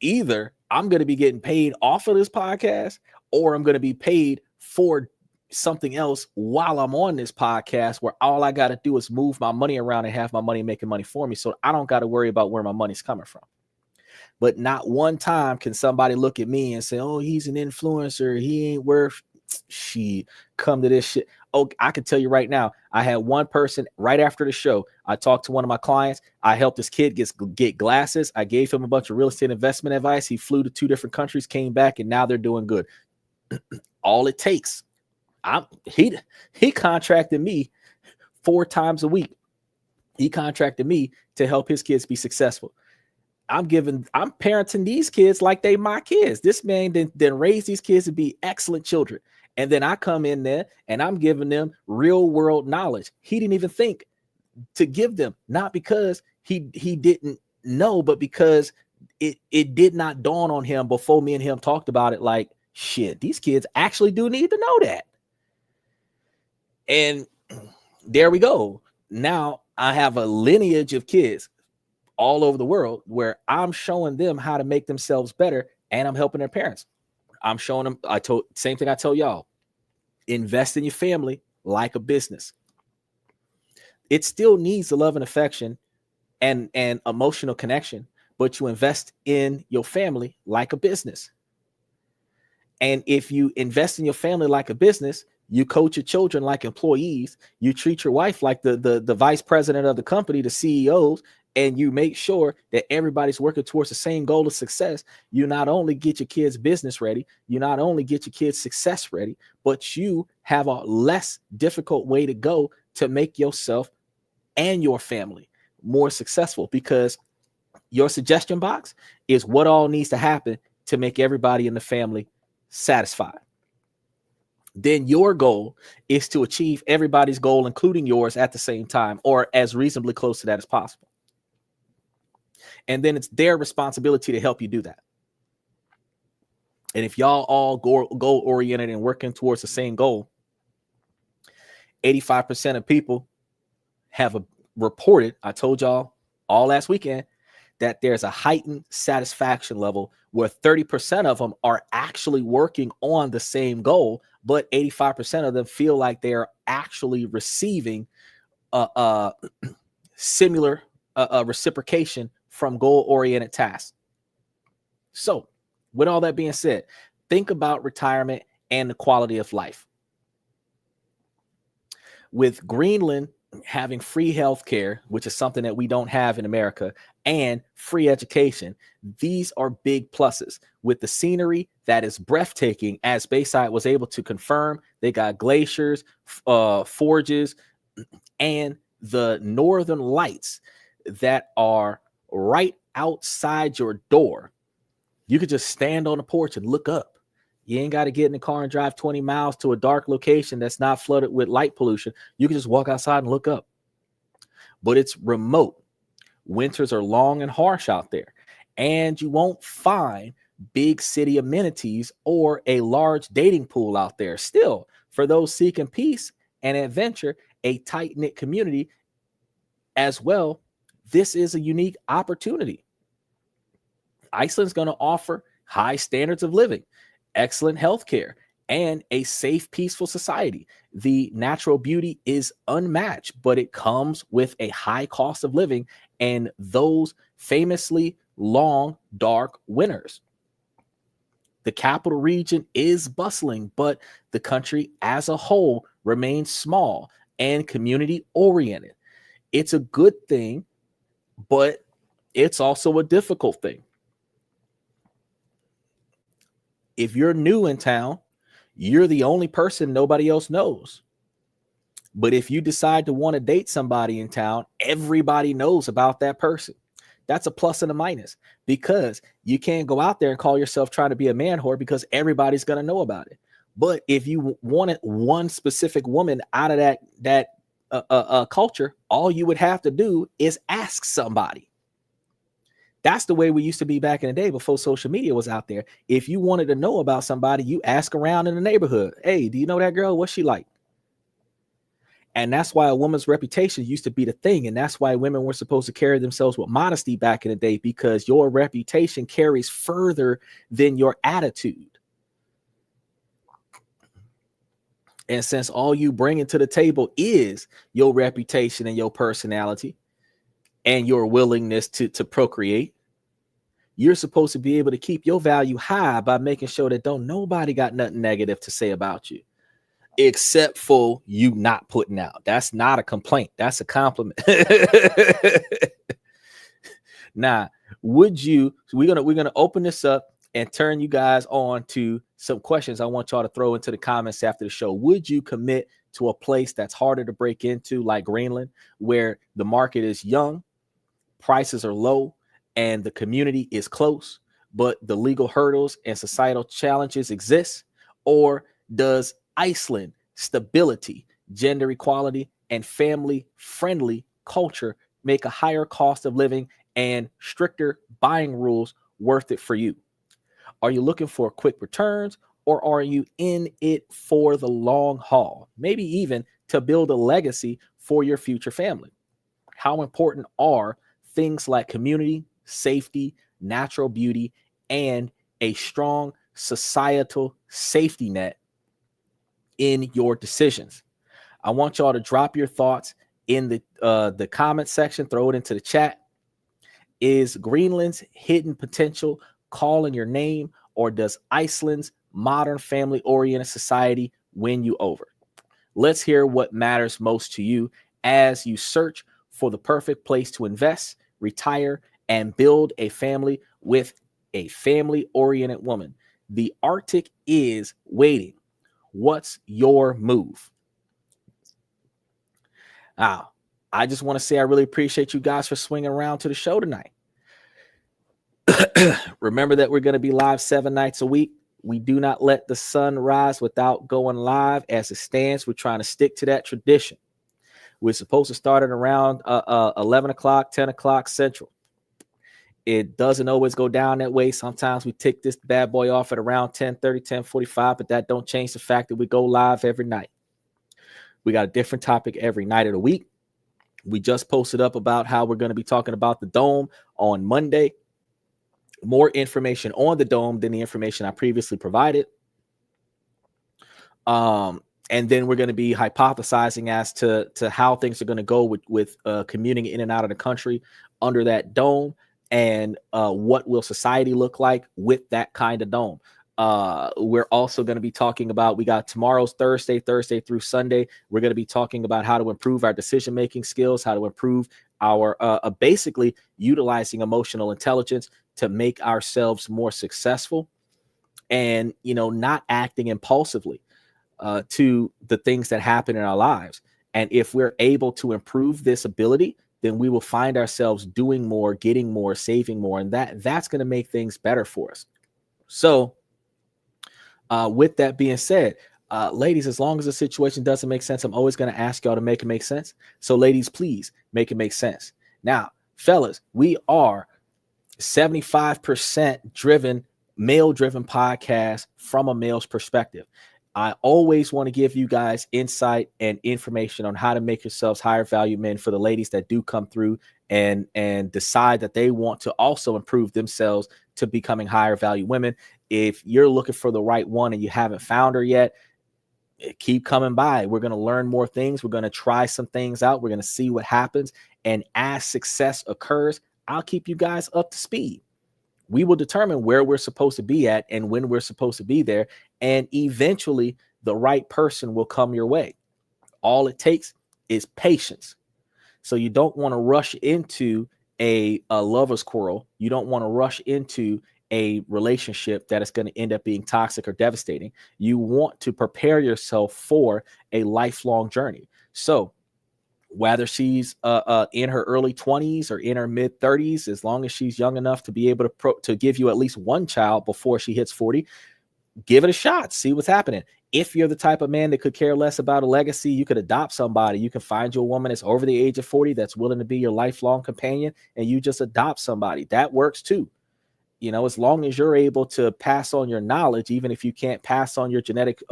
either I'm going to be getting paid off of this podcast, or I'm going to be paid for something else while I'm on this podcast, where all I got to do is move my money around and have my money making money for me. So I don't got to worry about where my money's coming from. But not one time can somebody look at me and say, oh, he's an influencer, he ain't worth she come to this shit. Oh, I can tell you right now, I had one person right after the show. I talked to one of my clients. I helped this kid get glasses. I gave him a bunch of real estate investment advice. He flew to 2 different countries, came back, and now they're doing good. All it takes. He contracted me 4 times a week. He contracted me to help his kids be successful. I'm parenting these kids like they my kids. This man then raised these kids to be excellent children. And then I come in there and I'm giving them real world knowledge. He didn't even think to give them, not because he didn't know, but because it did not dawn on him before me and him talked about it. Like, shit, these kids actually do need to know that. And there we go. Now I have a lineage of kids all over the world where I'm showing them how to make themselves better, and I'm helping their parents. I'm showing them, same thing I tell y'all, invest in your family like a business. It still needs the love and affection and emotional connection, but you invest in your family like a business. And if you invest in your family like a business, you coach your children like employees, you treat your wife like the vice president of the company, the CEOs, and you make sure that everybody's working towards the same goal of success. You not only get your kids business ready, you not only get your kids success ready, but you have a less difficult way to go to make yourself and your family more successful, because your suggestion box is what all needs to happen to make everybody in the family satisfied. Then your goal is to achieve everybody's goal, including yours, at the same time, or as reasonably close to that as possible. And then it's their responsibility to help you do that. And if y'all all goal oriented and working towards the same goal, 85% of people have reported, I told y'all all last weekend, that there's a heightened satisfaction level where 30% of them are actually working on the same goal, but 85% of them feel like they're actually receiving similar reciprocation from goal-oriented tasks. So with all that being said, think about retirement and the quality of life. With Greenland having free healthcare, which is something that we don't have in America, and free education, these are big pluses. With the scenery that is breathtaking, as Bayside was able to confirm, they got glaciers, forges, and the northern lights that are right outside your door. You could just stand on the porch and look up. You ain't got to get in the car and drive 20 miles to a dark location that's not flooded with light pollution. You can just walk outside and look up. But it's remote. Winters are long and harsh out there. And you won't find big city amenities or a large dating pool out there. Still, for those seeking peace and adventure, a tight-knit community as well, this is a unique opportunity. Iceland's going to offer high standards of living, excellent healthcare, and a safe, peaceful society. The natural beauty is unmatched, but it comes with a high cost of living and those famously long, dark winters. The capital region is bustling, but the country as a whole remains small and community oriented. It's a good thing, but it's also a difficult thing. If you're new in town, you're the only person nobody else knows. But if you decide to want to date somebody in town, everybody knows about that person. That's a plus and a minus, because you can't go out there and call yourself trying to be a man whore because everybody's going to know about it. But if you wanted one specific woman out of that culture, all you would have to do is ask somebody. That's the way we used to be back in the day before social media was out there. If you wanted to know about somebody, you ask around in the neighborhood. Hey, do you know that girl? What's she like? And that's why a woman's reputation used to be the thing. And that's why women were supposed to carry themselves with modesty back in the day, because your reputation carries further than your attitude. And since all you bring to the table is your reputation and your personality and your willingness to procreate, you're supposed to be able to keep your value high by making sure that don't nobody got nothing negative to say about you, except for you not putting out. That's not a complaint. That's a compliment. Now, would you, so we're gonna open this up and turn you guys on to some questions I want y'all to throw into the comments after the show. Would you commit to a place that's harder to break into, like Greenland, where the market is young, prices are low, and the community is close, but the legal hurdles and societal challenges exist? Or does Iceland stability, gender equality, and family-friendly culture make a higher cost of living and stricter buying rules worth it for you? Are you looking for quick returns, or are you in it for the long haul? Maybe even to build a legacy for your future family. How important are things like community, safety, natural beauty, and a strong societal safety net in your decisions? I want y'all to drop your thoughts in the comment section. Throw it into the chat. Is Greenland's hidden potential calling your name, or does Iceland's modern family-oriented society win you over? Let's hear what matters most to you as you search for the perfect place to invest, retire, and build a family with a family-oriented woman. The Arctic is waiting. What's your move? Now, I just want to say I really appreciate you guys for swinging around to the show tonight. Remember that we're going to be live 7 nights a week. We do not let the sun rise without going live. As it stands, we're trying to stick to that tradition. We're supposed to start at around 11 o'clock, 10 o'clock Central. It doesn't always go down that way. Sometimes we take this bad boy off at around 10:30, 10:45, but that don't change the fact that we go live every night. We got a different topic every night of the week. We just posted up about how we're going to be talking about the dome on Monday. More information on the dome than the information I previously provided. And then we're going to be hypothesizing as to how things are going to go with commuting in and out of the country under that dome, and what will society look like with that kind of dome. We're also going to be talking about, we got tomorrow's Thursday through Sunday. We're going to be talking about how to improve our decision-making skills, how to improve our basically utilizing emotional intelligence to make ourselves more successful, and, not acting impulsively to the things that happen in our lives. And if we're able to improve this ability, then we will find ourselves doing more, getting more, saving more, and that's going to make things better for us. So with that being said, ladies, as long as the situation doesn't make sense, I'm always going to ask y'all to make it make sense. So ladies, please make it make sense. Now, fellas, we are 75% male-driven podcast from a male's perspective. I always want to give you guys insight and information on how to make yourselves higher value men for the ladies that do come through and decide that they want to also improve themselves to becoming higher value women. If you're looking for the right one and you haven't found her yet, keep coming by. We're going to learn more things. We're going to try some things out. We're going to see what happens. And as success occurs, I'll keep you guys up to speed. We will determine where we're supposed to be at and when we're supposed to be there. And eventually the right person will come your way. All it takes is patience. So you don't want to rush into a lover's quarrel. You don't want to rush into a relationship that is going to end up being toxic or devastating. You want to prepare yourself for a lifelong journey. So whether she's in her early 20s or in her mid 30s, as long as she's young enough to be able to give you at least one child before she hits 40, give it a shot. See what's happening. If you're the type of man that could care less about a legacy, you could adopt somebody. You can find you a woman that's over the age of 40 that's willing to be your lifelong companion, and you just adopt somebody. That works too. You know, as long as you're able to pass on your knowledge, even if you can't pass on your genetic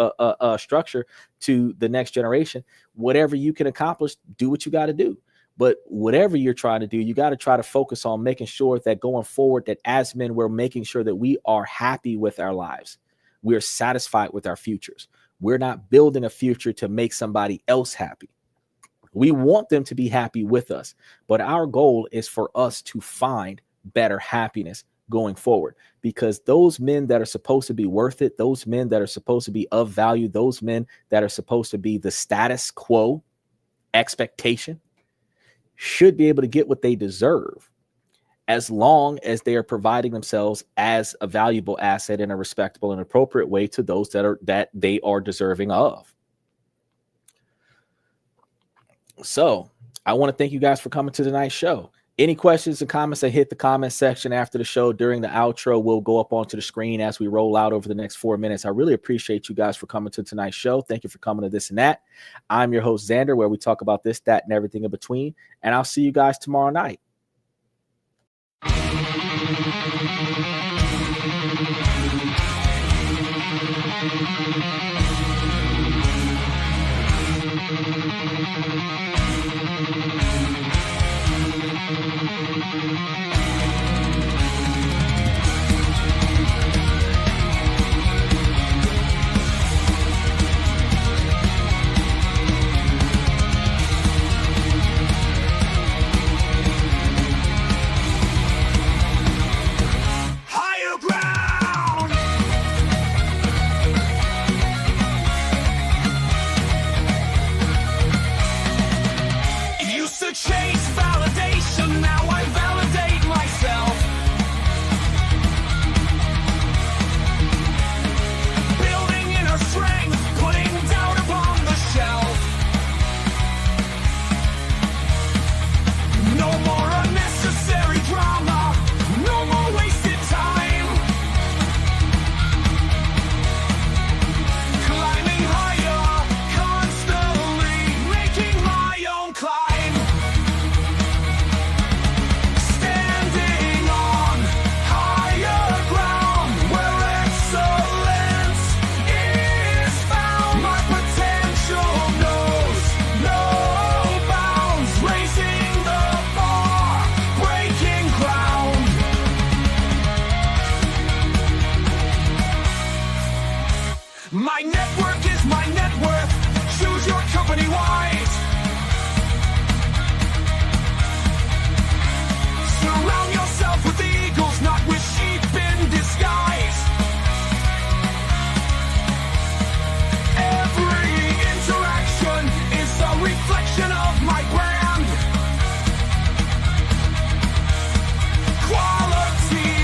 structure to the next generation, whatever you can accomplish, do what you got to do. But whatever you're trying to do, you got to try to focus on making sure that going forward, that as men, we're making sure that we are happy with our lives. We're satisfied with our futures. We're not building a future to make somebody else happy. We want them to be happy with us, but our goal is for us to find better happiness going forward, because those men that are supposed to be worth it, those men that are supposed to be of value, those men that are supposed to be the status quo expectation should be able to get what they deserve, as long as they are providing themselves as a valuable asset in a respectable and appropriate way to those that they are deserving of. So I want to thank you guys for coming to tonight's show. Any questions and comments, hit the comment section after the show. During the outro, we'll go up onto the screen as we roll out over the next 4 minutes. I really appreciate you guys for coming to tonight's show. Thank you for coming to This and That. I'm your host, Xander, where we talk about this, that, and everything in between. And I'll see you guys tomorrow night. Higher ground. Used to chase validation, now I validate myself. Building inner strength, putting doubt upon the shelf. No more unnecessary drama, no more wasted time. Climbing higher, constantly making my own climb. Standing on higher ground where excellence is found. My potential knows no bounds, raising the bar, breaking ground. My network is my net worth. Choose your company wise. Surround yourself with eagles, not with sheep in disguise. Every interaction is a reflection of my brand. Quality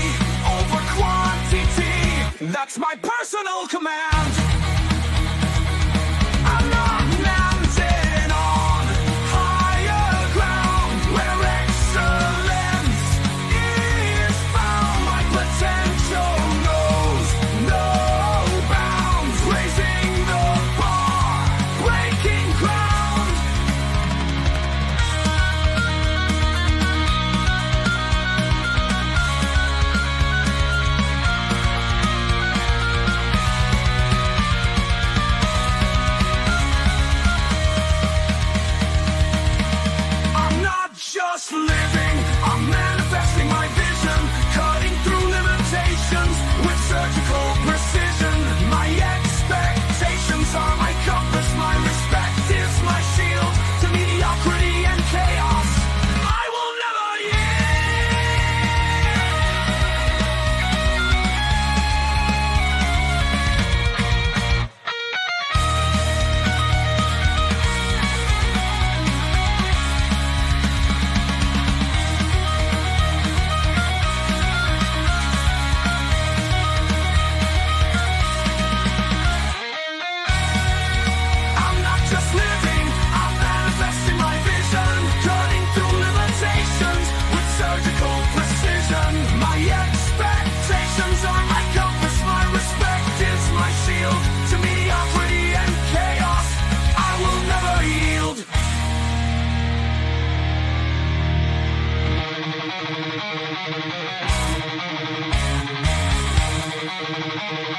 over quantity, that's my personal command. I'm not landing on higher ground where excellence is found. My potential knows no bounds, raising the bar, breaking ground.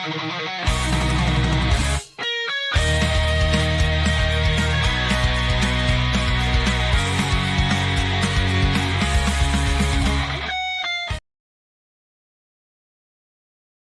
Bye.